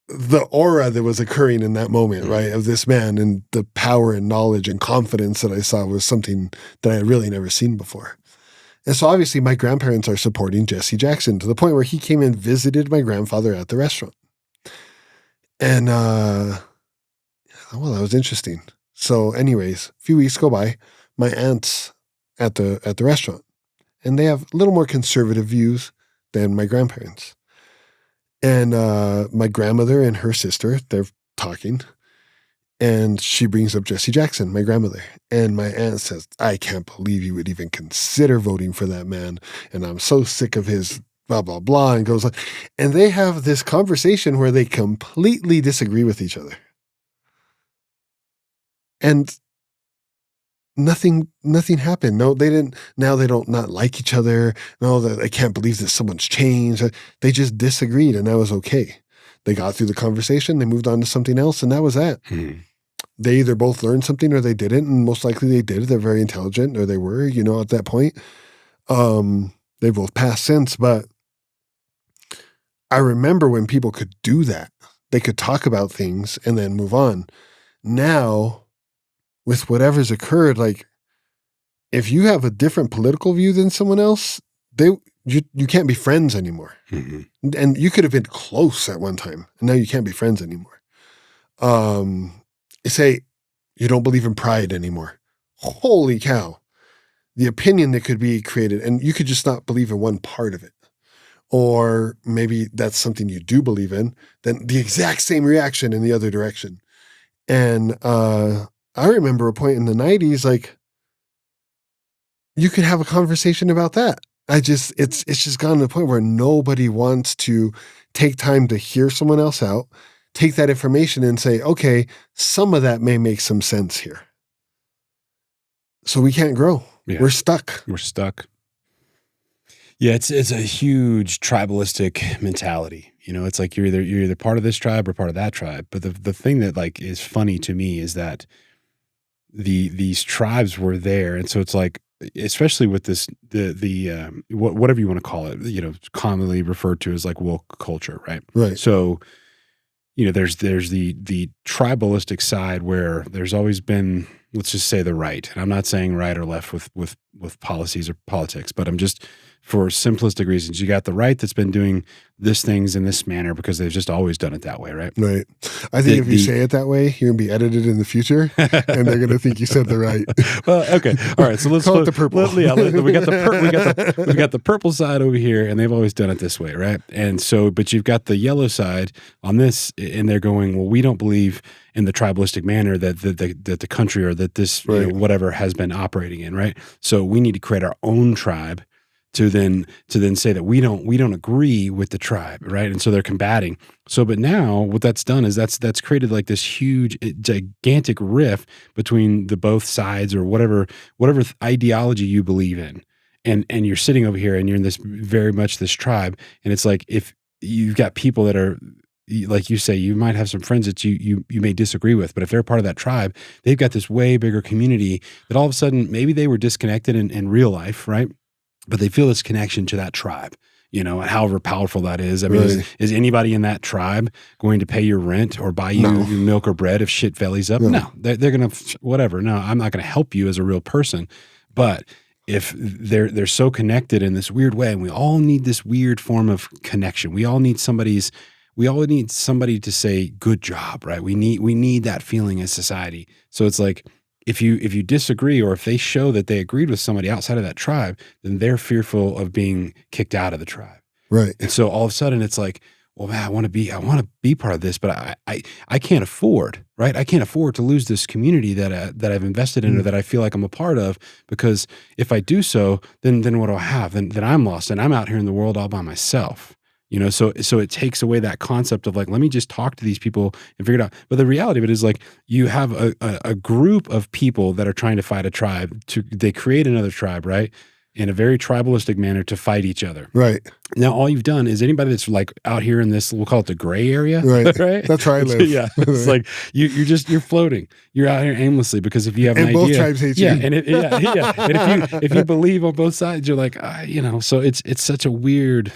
the aura that was occurring in that moment, right, of this man and the power and knowledge and confidence that I saw was something that I had really never seen before. And so obviously my grandparents are supporting Jesse Jackson to the point where he came and visited my grandfather at the restaurant. And, well, that was interesting. So anyways, a few weeks go by, my aunt's at the restaurant, and they have a little more conservative views than my grandparents. And my grandmother and her sister, they're talking, and she brings up Jesse Jackson, my grandmother. And my aunt says, "I can't believe you would even consider voting for that man. And I'm so sick of his blah, blah, blah," and goes on. And they have this conversation where they completely disagree with each other. And nothing happened. No, they didn't. Now they don't not like each other. No, I can't believe that someone's changed. They just disagreed, and that was okay. They got through the conversation. They moved on to something else, and that was that. They either both learned something or they didn't, and most likely they did. They're very intelligent, or they were, at that point. They both passed since, but I remember when people could do that. They could talk about things and then move on. Now, with whatever's occurred, like if you have a different political view than someone else, you can't be friends anymore. Mm-hmm. And you could have been close at one time, and now you can't be friends anymore. Say you don't believe in pride anymore. Holy cow. The opinion that could be created, and you could just not believe in one part of it. Or maybe that's something you do believe in, then the exact same reaction in the other direction. And I remember a point in the 90s, like you could have a conversation about that. It's just gotten to the point where nobody wants to take time to hear someone else out, take that information and say, okay, some of that may make some sense here. So we can't grow. Yeah. We're stuck. We're stuck. Yeah, it's a huge tribalistic mentality. You know, it's like you're either part of this tribe or part of that tribe. But the thing that like is funny to me is that these tribes were there, and so it's like, especially with this whatever you want to call it, you know, commonly referred to as like woke culture, right? Right. So, you know, there's the tribalistic side where there's always been, let's just say, the right. And I'm not saying right or left with policies or politics, but I'm just, for simplistic reasons, you got the right that's been doing this things in this manner because they've just always done it that way, right? Right. I think if you say it that way, you're going to be edited in the future, and they're going to think you said the right. Well, okay, all right. So let's call it the purple. we got we got the purple side over here, and they've always done it this way, right? And so, but you've got the yellow side on this, and they're going, well, we don't believe in the tribalistic manner that the country or that this Right. you know, whatever has been operating in, right? So we need to create our own tribe to then say that we don't agree with the tribe, right? And so they're combating. So, but now what that's done is that's created like this huge, gigantic rift between the both sides or whatever ideology you believe in, and you're sitting over here and you're in this very much this tribe, and it's like if you've got people that are, like you say, you might have some friends that you may disagree with, but if they're part of that tribe, they've got this way bigger community that all of a sudden maybe they were disconnected in real life, right? But they feel this connection to that tribe, you know, and however powerful that is. I mean, Right. is anybody in that tribe going to pay your rent or buy you No. your milk or bread if shit bellies up? No. No, they're going to, whatever. No, I'm not going to help you as a real person. But if they're so connected in this weird way, and we all need this weird form of connection. We all need somebody to say, good job, right? We need that feeling in society. So it's like, if you disagree, or if they show that they agreed with somebody outside of that tribe, then they're fearful of being kicked out of the tribe. Right. And so all of a sudden it's like, well, man, I want to be part of this, but I can't afford, right? I can't afford to lose this community that I've invested in or that I feel like I'm a part of, because if I do so, then what do I have? Then I'm lost, and I'm out here in the world all by myself. You know, so it takes away that concept of like, let me just talk to these people and figure it out. But the reality of it is like, you have a group of people that are trying to fight a tribe. They create another tribe, right? In a very tribalistic manner to fight each other. Right. Now, all you've done is anybody that's like out here in this, we'll call it the gray area, Right. right? That's where I live. Yeah, it's like you're floating. You're out here aimlessly because if you have an And idea, both tribes hate yeah, you. and and if you believe on both sides, you're like, you know. So it's such a weird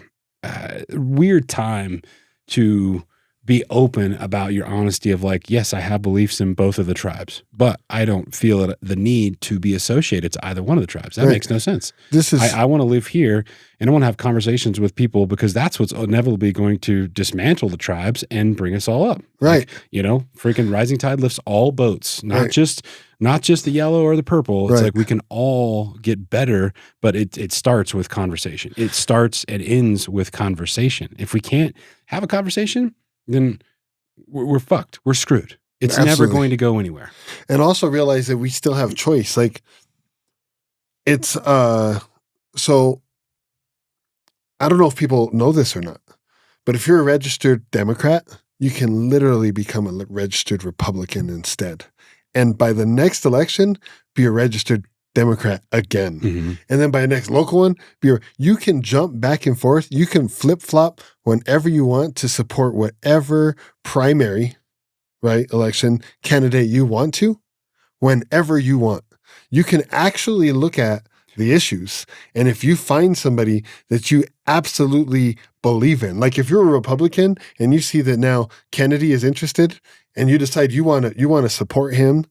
time to be open about your honesty of like, yes, I have beliefs in both of the tribes, but I don't feel the need to be associated to either one of the tribes. That Right. makes no sense. This is I want to live here, and I want to have conversations with people, because that's what's inevitably going to dismantle the tribes and bring us all up. right. Like, you know, freaking rising tide lifts all boats, not Right. just the yellow or the purple. It's Right. like we can all get better, but it starts with conversation. It starts and ends with conversation. If we can't have a conversation, then we're fucked. We're screwed. It's never Absolutely. going to go anywhere. And also realize that we still have choice. Like it's so I don't know if people know this or not, but if you're a registered Democrat, you can literally become a registered Republican instead. And by the next election, be a registered Democrat again. Mm-hmm. And then by the next local one, you can jump back and forth. You can flip-flop whenever you want to support whatever primary, right, election candidate you want to, whenever you want. You can actually look at the issues. And if you find somebody that you absolutely believe in, like if you're a Republican and you see that now Kennedy is interested and you decide you want to support him,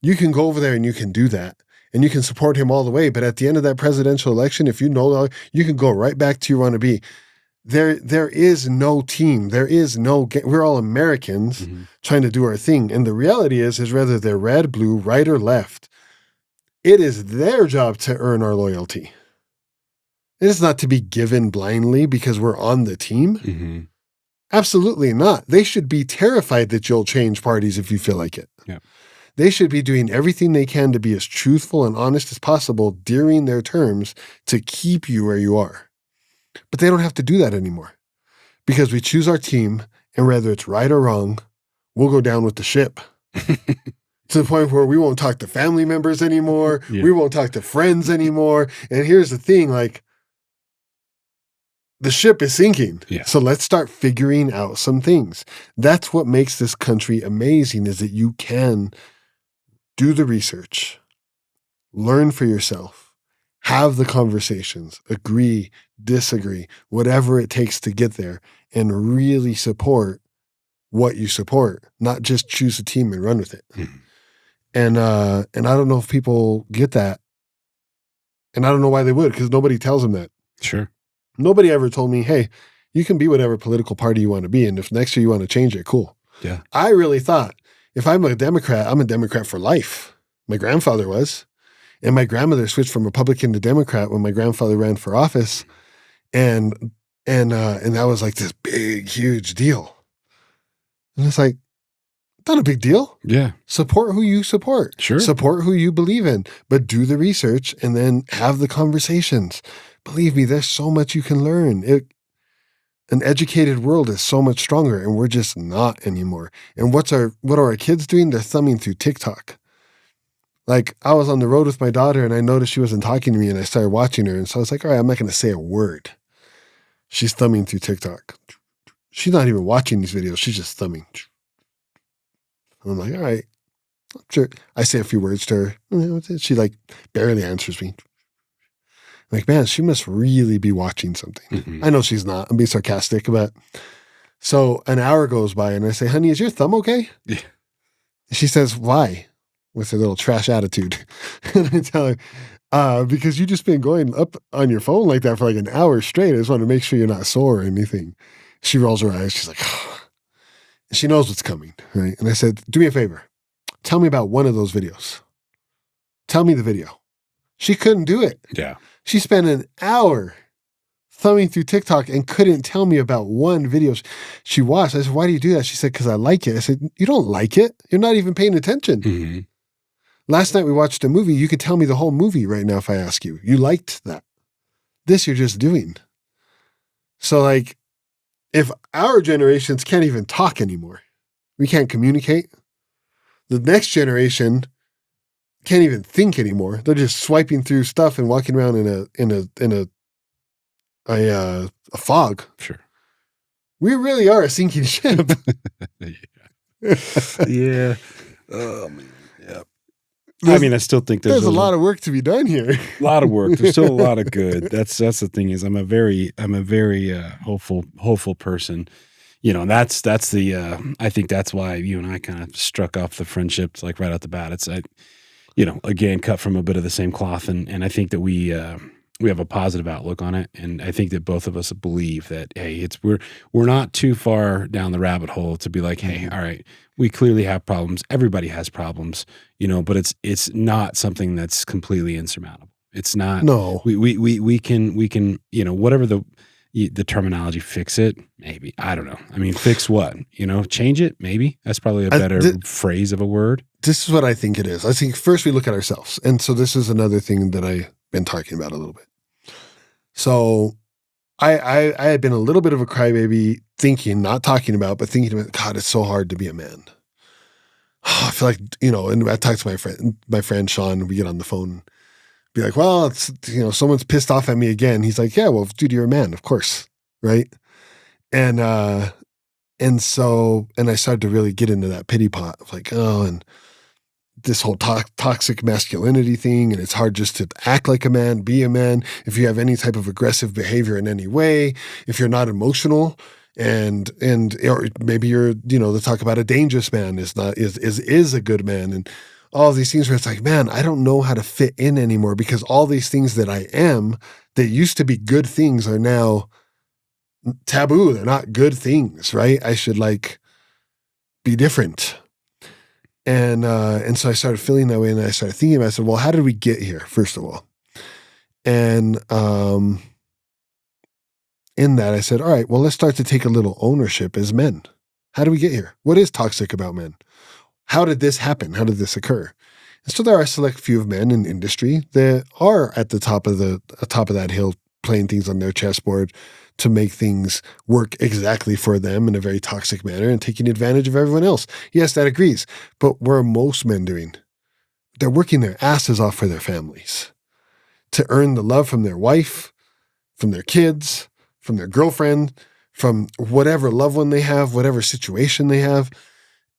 you can go over there and you can do that. And you can support him all the way. But at the end of that presidential election, if you know, you can go right back to your wannabe. There is no team. There is no, we're all Americans trying to do our thing. And the reality is whether they're red, blue, right, or left, it is their job to earn our loyalty. It is not to be given blindly because we're on the team. Absolutely not. They should be terrified that you'll change parties if you feel like it. Yeah. They should be doing everything they can to be as truthful and honest as possible during their terms to keep you where you are. But they don't have to do that anymore because we choose our team, and whether it's right or wrong, we'll go down with the ship to the point where we won't talk to family members anymore. Yeah. We won't talk to friends anymore. And here's the thing, like, the ship is sinking. Yeah. So let's start figuring out some things. That's what makes this country amazing, is that you can do the research, learn for yourself, have the conversations, agree, disagree, whatever it takes to get there, and really support what you support, not just choose a team and run with it. And I don't know if people get that. And I don't know why they would, because nobody tells them that. Sure. Nobody ever told me, hey, you can be whatever political party you want to be. And if next year you want to change it, cool. Yeah. I really thought, if I'm a Democrat, I'm a Democrat for life. My grandfather was. And my grandmother switched from Republican to Democrat when my grandfather ran for office. And that was like this big, huge deal. And it's like, not a big deal. Yeah. Support who you support. Sure. Support who you believe in, but do the research and then have the conversations. Believe me, there's so much you can learn. An educated world is so much stronger, and we're just not anymore. And what are our kids doing? They're thumbing through TikTok. Like, I was on the road with my daughter and I noticed she wasn't talking to me, and I started watching her. And so I was like, all right, I'm not going to say a word. She's thumbing through TikTok. She's not even watching these videos. She's just thumbing. And I'm like, all right, sure. I say a few words to her. She like barely answers me. I'm like, man, she must really be watching something. I know she's not. I'm being sarcastic, but so an hour goes by and I say, honey, is your thumb okay? Yeah. She says, why? With a little trash attitude. And I tell her, because you just been going up on your phone like that for like an hour straight. I just want to make sure you're not sore or anything. She rolls her eyes. She's like, she knows what's coming. Right? And I said, do me a favor. Tell me about one of those videos. Tell me the video. She couldn't do it. Yeah. She spent an hour thumbing through TikTok and couldn't tell me about one video she watched. I said, why do you do that? She said, because I like it. I said, you don't like it. You're not even paying attention. Last night we watched a movie. You could tell me the whole movie right now if I ask you. You liked that. This you're just doing. So like, if our generations can't even talk anymore, we can't communicate, the next generation can't even think anymore. They're just swiping through stuff and walking around in a fog. Sure. We really are a sinking ship. Yeah. Oh man. Yeah. I mean, I still think there's a lot of work to be done here. A lot of work. There's still a lot of good. That's the thing is I'm a very hopeful person. You know, that's the I think that's why you and I kind of struck off the friendships like right out the bat. It's again cut from a bit of the same cloth, and I think that we have a positive outlook on it, and I think that both of us believe that hey, we're not too far down the rabbit hole to be like, hey, all right, we clearly have problems. Everybody has problems, but it's not something that's completely insurmountable. It's not. No, we can whatever the terminology, fix it, maybe. I don't know. I mean, fix what? Change it, maybe. That's probably a better phrase of a word. This is what I think it is. I think first we look at ourselves. And so this is another thing that I've been talking about a little bit. So I had been a little bit of a crybaby not talking about, but thinking about, God, it's so hard to be a man. I feel like, and I talk to my friend Sean, we get on the phone, be like, well, it's, someone's pissed off at me again. He's like, yeah, well, dude, you're a man, of course. Right. And I started to really get into that pity pot of like, oh, and this whole toxic masculinity thing, and it's hard just to act like a man, be a man. If you have any type of aggressive behavior in any way, if you're not emotional, and or maybe you're, they talk about a dangerous man is a good man, and all these things where it's like, man, I don't know how to fit in anymore because all these things that I am that used to be good things are now taboo. They're not good things, right? I should be different. And so I started feeling that way, and I started thinking about it. I said, well, how did we get here, first of all? And in that, I said, all right, well, let's start to take a little ownership as men. How do we get here? What is toxic about men? How did this happen? How did this occur? And so there are a select few of men in industry that are at the top of that hill, playing things on their chessboard to make things work exactly for them in a very toxic manner and taking advantage of everyone else. Yes, that agrees. But what are most men doing? They're working their asses off for their families to earn the love from their wife, from their kids, from their girlfriend, from whatever loved one they have, whatever situation they have,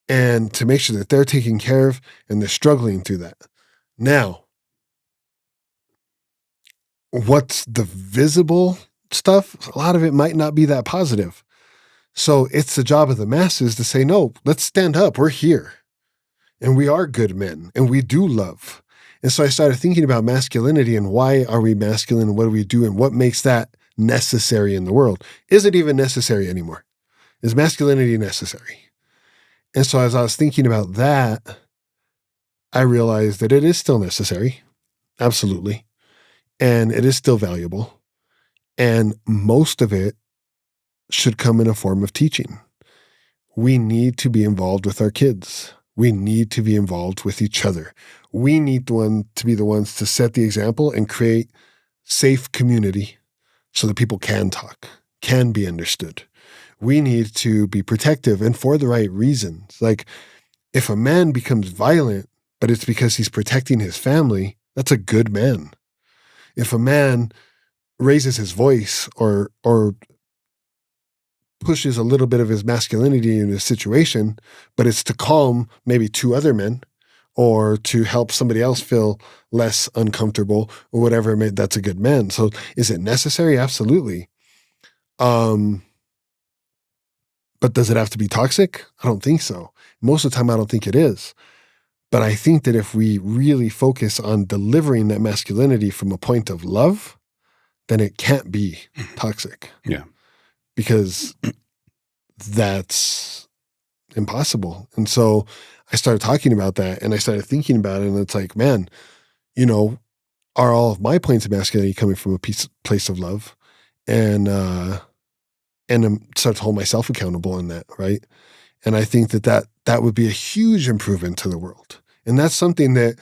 and to make sure that they're taken care of, and they're struggling through that. Now, what's the visible stuff? A lot of it might not be that positive. So it's the job of the masses to say, no, let's stand up. We're here. And we are good men, and we do love. And so I started thinking about masculinity and why are we masculine, and what do we do, and what makes that necessary in the world? Is it even necessary anymore? Is masculinity necessary? And so as I was thinking about that, I realized that it is still necessary. Absolutely. And it is still valuable. And most of it should come in a form of teaching. We need to be involved with our kids. We need to be involved with each other. We need to be the ones to set the example and create safe community so that people can talk, can be understood. We need to be protective, and for the right reasons. Like, if a man becomes violent, but it's because he's protecting his family, that's a good man. If a man raises his voice or pushes a little bit of his masculinity in a situation, but it's to calm maybe two other men or to help somebody else feel less uncomfortable or whatever, that's a good man. So is it necessary? Absolutely. But does it have to be toxic? I don't think so. Most of the time, I don't think it is. But I think that if we really focus on delivering that masculinity from a point of love, then it can't be toxic. Yeah. Because that's impossible. And so I started talking about that, and I started thinking about it, and it's like, man, are all of my points of masculinity coming from a place of love? And start to hold myself accountable in that, right? And I think that would be a huge improvement to the world. And that's something that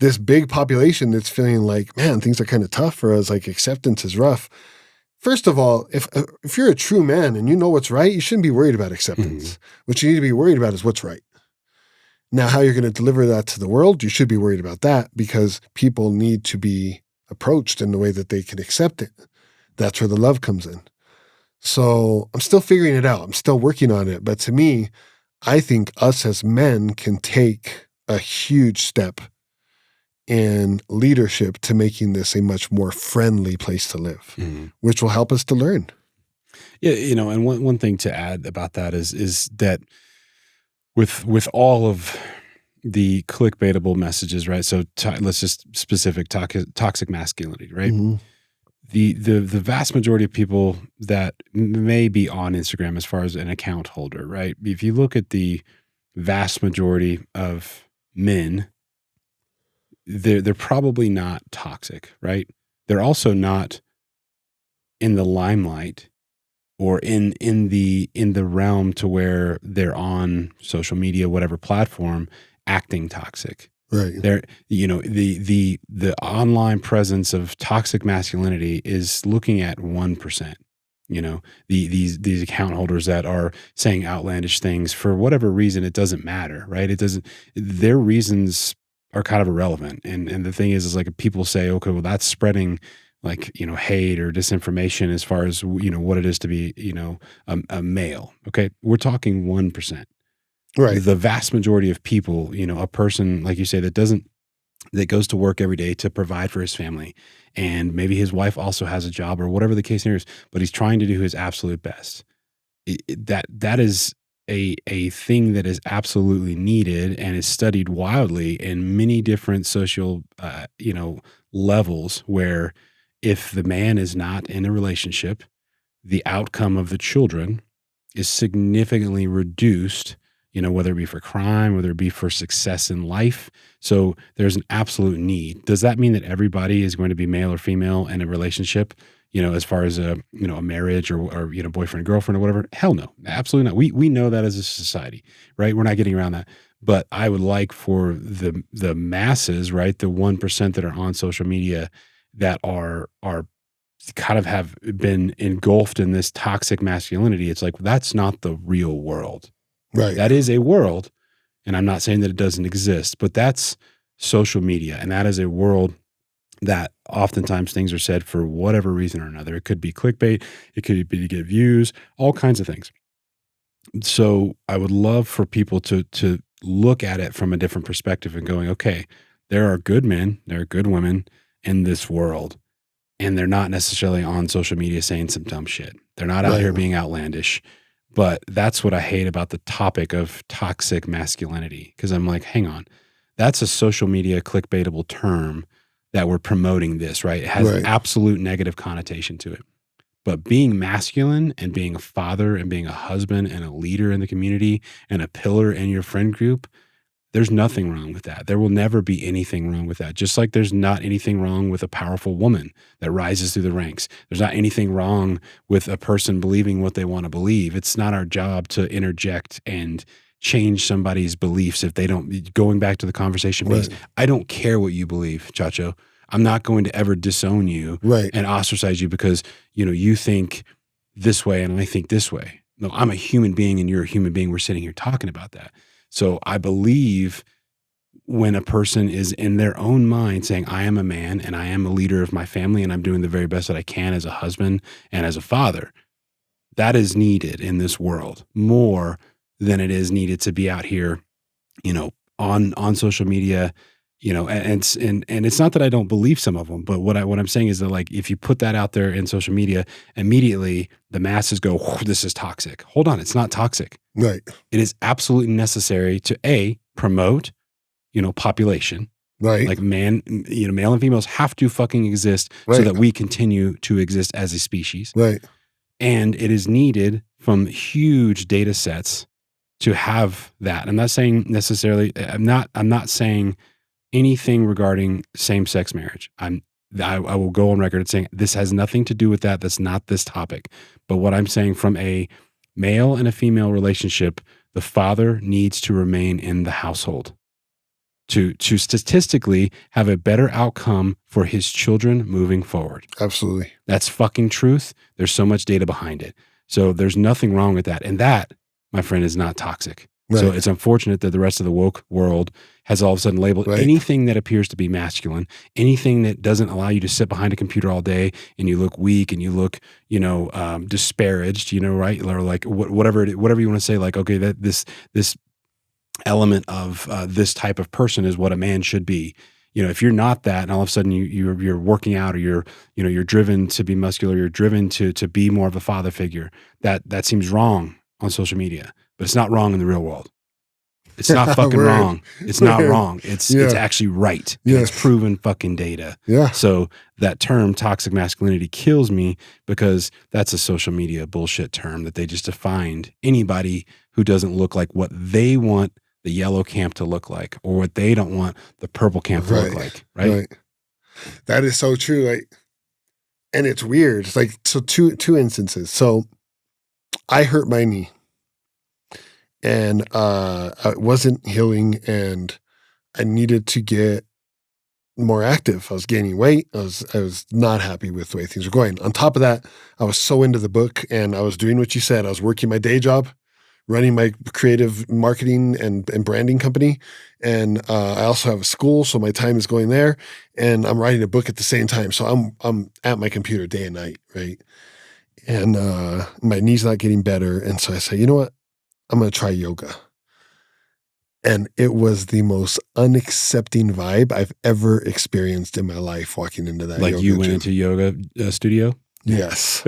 this big population that's feeling like, man, things are kind of tough for us, like acceptance is rough. First of all, if you're a true man and you know what's right, you shouldn't be worried about acceptance. Mm-hmm. What you need to be worried about is what's right. Now, how you're going to deliver that to the world, you should be worried about that, because people need to be approached in the way that they can accept it. That's where the love comes in. So I'm still figuring it out. I'm still working on it. But to me, I think us as men can take a huge step in leadership to making this a much more friendly place to live, mm-hmm. which will help us to learn. Yeah, and one thing to add about that is that with all of the clickbaitable messages, right? So let's just specific toxic masculinity, right? Mm-hmm. The vast majority of people that may be on Instagram as far as an account holder, right? If you look at the vast majority of men, they're probably not toxic, right? They're also not in the limelight or in the realm to where they're on social media, whatever platform, acting toxic. Right. There, the online presence of toxic masculinity is looking at 1%. These account holders that are saying outlandish things for whatever reason, it doesn't matter, right? It doesn't. Their reasons are kind of irrelevant. And the thing is like, if people say, okay, well, that's spreading hate or disinformation as far as what it is to be a male. Okay, we're talking 1%. Right. The vast majority of people, a person like you say that goes to work every day to provide for his family, and maybe his wife also has a job or whatever the case is, but he's trying to do his absolute best. That is a thing that is absolutely needed and is studied wildly in many different social levels, where if the man is not in a relationship, the outcome of the children is significantly reduced, whether it be for crime, whether it be for success in life. So there's an absolute need. Does that mean that everybody is going to be male or female in a relationship, as far as a marriage or boyfriend, girlfriend or whatever? Hell no, absolutely not. We know that as a society, right? We're not getting around that. But I would like for the masses, right? The 1% that are on social media that are kind of have been engulfed in this toxic masculinity. It's like, that's not the real world. Right. That is a world, and I'm not saying that it doesn't exist, but that's social media, and that is a world that oftentimes things are said for whatever reason or another. It could be clickbait, it could be to get views, all kinds of things. So I would love for people to look at it from a different perspective and going, okay, there are good men, there are good women in this world, and they're not necessarily on social media saying some dumb shit. They're not out here being outlandish. But that's what I hate about the topic of toxic masculinity, because I'm like, hang on, that's a social media clickbaitable term that we're promoting this, right? It has absolute negative connotation to it. But being masculine and being a father and being a husband and a leader in the community and a pillar in your friend group, there's nothing wrong with that. There will never be anything wrong with that. Just like there's not anything wrong with a powerful woman that rises through the ranks. There's not anything wrong with a person believing what they want to believe. It's not our job to interject and change somebody's beliefs if they don't. Going back to the conversation piece, I don't care what you believe, Chacho. I'm not going to ever disown you and ostracize you because, you think this way and I think this way. No, I'm a human being and you're a human being. We're sitting here talking about that. So I believe when a person is in their own mind saying, I am a man and I am a leader of my family and I'm doing the very best that I can as a husband and as a father, that is needed in this world more than it is needed to be out here, on social media, and it's not that I don't believe some of them, but what I'm saying is that, like, if you put that out there in social media, immediately the masses go, this is toxic. Hold on. It's not toxic. Right. It is absolutely necessary to promote, population. Right. Like male and females have to fucking exist so that we continue to exist as a species. Right. And it is needed from huge data sets to have that. I'm not saying necessarily, I'm not saying anything regarding same-sex marriage. I will go on record saying this has nothing to do with that. That's not this topic. But what I'm saying, from a male and a female relationship, the father needs to remain in the household to statistically have a better outcome for his children moving forward. Absolutely. That's fucking truth. There's so much data behind it. So there's nothing wrong with that. And that, my friend, is not toxic. Right. So it's unfortunate that the rest of the woke world has all of a sudden labeled anything that appears to be masculine, anything that doesn't allow you to sit behind a computer all day and you look weak and you look, disparaged, right? Or like whatever you want to say, like, okay, that this element of this type of person is what a man should be. If you're not that, and all of a sudden you're working out, or you're driven to be muscular, you're driven to be more of a father figure, that seems wrong on social media. But it's not wrong in the real world. It's not fucking wrong. It's not wrong. It's actually right. It's proven fucking data. Yeah. So that term toxic masculinity kills me, because that's a social media bullshit term that they just defined anybody who doesn't look like what they want the yellow camp to look like, or what they don't want the purple camp to look like. Right. That is so true. And it's weird. It's like, so two instances. So I hurt my knee. And I wasn't healing, and I needed to get more active. I was gaining weight. I was not happy with the way things were going. On top of that, I was so into the book, and I was doing what you said. I was working my day job, running my creative marketing and branding company. And I also have a school, so my time is going there. And I'm writing a book at the same time. So I'm at my computer day and night, right? And my knee's not getting better. And so I say, you know what? I'm going to try yoga. And it was the most unaccepting vibe I've ever experienced in my life walking into that Like yoga you went gym. into yoga studio? Yes.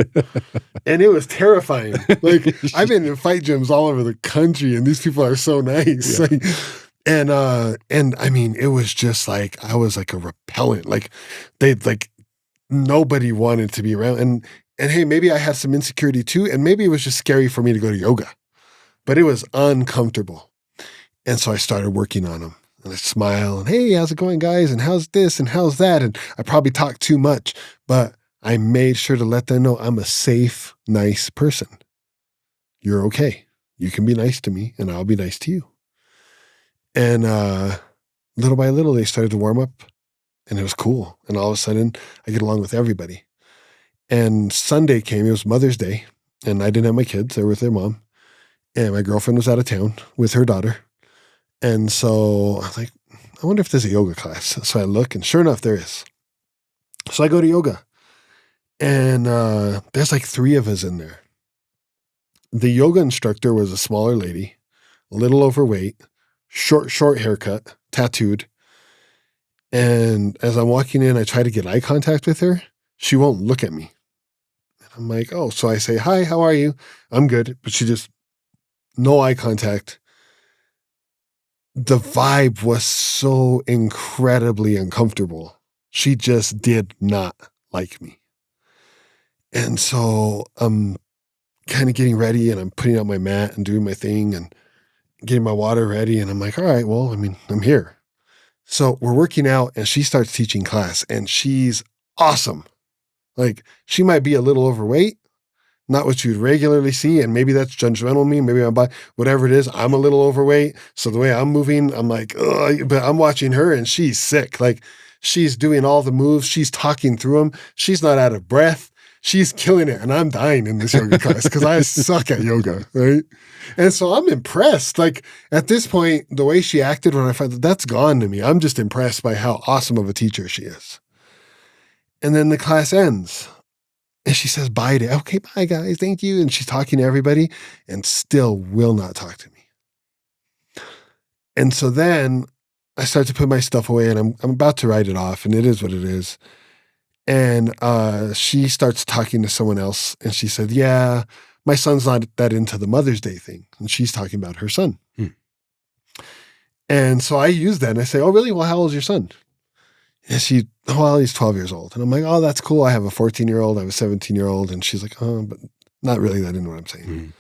And it was terrifying. Like, I've been in fight gyms all over the country, and these people are so nice. Yeah. Like, and I mean, it was just like I was like a repellent. Like, nobody wanted to be around. And hey, maybe I had some insecurity too, and maybe it was just scary for me to go to yoga, but it was uncomfortable. And so I started working on them. And I smile and, hey, how's it going, guys? And how's this? And how's that? And I probably talk too much, but I made sure to let them know I'm a safe, nice person. You're okay. You can be nice to me and I'll be nice to you. And little by little, they started to warm up and it was cool. And all of a sudden, I get along with everybody. And Sunday came, it was Mother's Day, and I didn't have my kids. They were with their mom. And my girlfriend was out of town with her daughter. And so I was like, I wonder if there's a yoga class. So I look, and sure enough, there is. So I go to yoga. And there's like 3 of us in there. The yoga instructor was a smaller lady, a little overweight, short haircut, tattooed. And as I'm walking in, I try to get eye contact with her. She won't look at me. And I'm like, oh, so I say, hi, how are you? I'm good. But she just, no eye contact. The vibe was so incredibly uncomfortable. She just did not like me. And so I'm kind of getting ready and I'm putting out my mat and doing my thing and getting my water ready. And I'm like, all right, well, I mean, I'm here. So we're working out and she starts teaching class and she's awesome. Like, she might be a little overweight, not what you'd regularly see. And maybe that's judgmental of me. Maybe I'm whatever it is, I'm a little overweight. So the way I'm moving, I'm like, ugh, but I'm watching her and she's sick. Like, she's doing all the moves. She's talking through them. She's not out of breath. She's killing it. And I'm dying in this yoga class because I suck at yoga, right? And so I'm impressed. Like, at this point, the way she acted when I found that's gone to me. I'm just impressed by how awesome of a teacher she is. And then the class ends. And she says bye to, okay, bye guys, thank you. And she's talking to everybody and still will not talk to me. And so then I start to put my stuff away and I'm about to write it off, and it is what it is. And she starts talking to someone else and she said, yeah, my son's not that into the Mother's Day thing. And she's talking about her son. And so I use that and I say, oh, really? Well, how old is your son? And she, oh, well, he's 12 years old. And I'm like, oh, that's cool. I have a 14-year-old. I have a 17-year-old. And she's like, oh, but not really that into what I'm saying.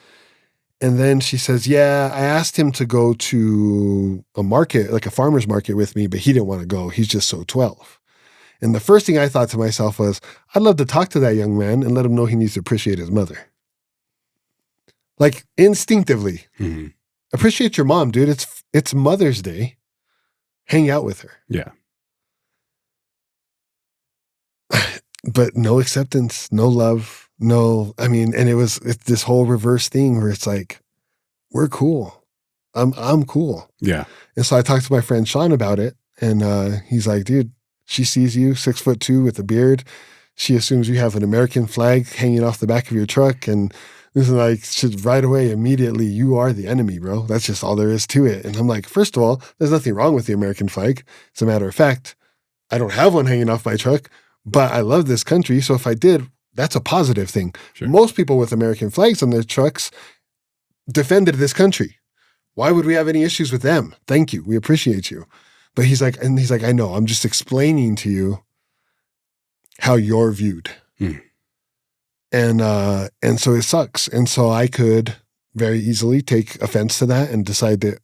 And then she says, yeah, I asked him to go to a market, like a farmer's market with me, but he didn't want to go. He's just so 12. And the first thing I thought to myself was, I'd love to talk to that young man and let him know he needs to appreciate his mother. Like, instinctively. Appreciate your mom, dude. It's Mother's Day. Hang out with her. Yeah. But no acceptance, no love, no, I mean, and it's this whole reverse thing where it's like, we're cool. I'm cool. Yeah. And so I talked to my friend Sean about it, and he's like, dude, she sees you 6'2" with a beard. She assumes you have an American flag hanging off the back of your truck, and this is like, right away, immediately, you are the enemy, bro. That's just all there is to it. And I'm like, first of all, there's nothing wrong with the American flag. As a matter of fact, I don't have one hanging off my truck, but I love this country. So if I did, that's a positive thing. Sure. Most people with American flags on their trucks defended this country. Why would we have any issues with them? Thank you. We appreciate you. But he's like, I know, I'm just explaining to you how you're viewed. And so it sucks. And so I could very easily take offense to that and decide that,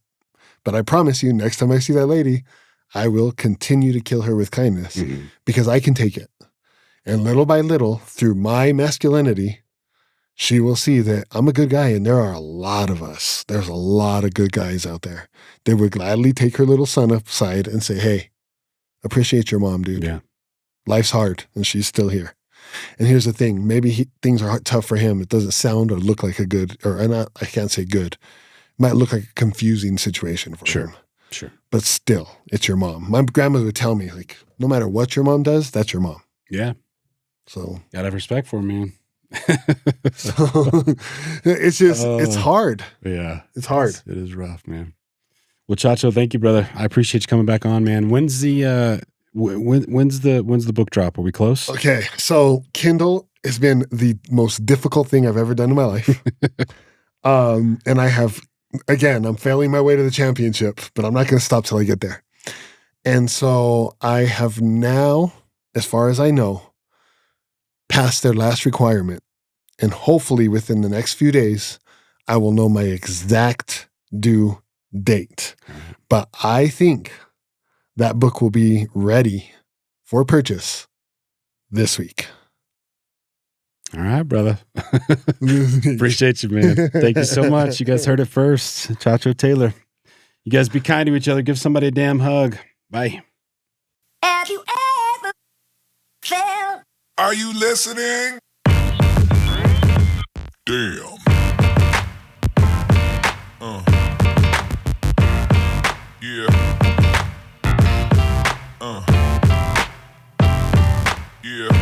but I promise you, next time I see that lady, I will continue to kill her with kindness because I can take it. And little by little, through my masculinity, she will see that I'm a good guy, and there are a lot of us. There's a lot of good guys out there. They would gladly take her little son aside and say, hey, appreciate your mom, dude. Yeah. Life's hard, and she's still here. And here's the thing. Maybe things are tough for him. It doesn't sound or look like a good, I can't say good. It might look like a confusing situation for him. Sure. But still, it's your mom. My grandmother would tell me, like, no matter what your mom does, that's your mom. Yeah. So Gotta have respect for him, man. so it's just, it's hard. Yeah. It's hard. It is rough, man. Well, Chacho, thank you, brother. I appreciate you coming back on, man. When's the when's the book drop? Are we close? Okay, so Kindle has been the most difficult thing I've ever done in my life. And I have, again, I'm failing my way to the championship, but I'm not going to stop till I get there. And so I have now, as far as I know, passed their last requirement. And hopefully within the next few days, I will know my exact due date. But I think that book will be ready for purchase this week. All right, brother. Appreciate you, man. Thank you so much. You guys heard it first. Chacho Taylor. You guys be kind to each other. Give somebody a damn hug. Bye. Have you ever felt? Are you listening? Damn. Yeah. Yeah.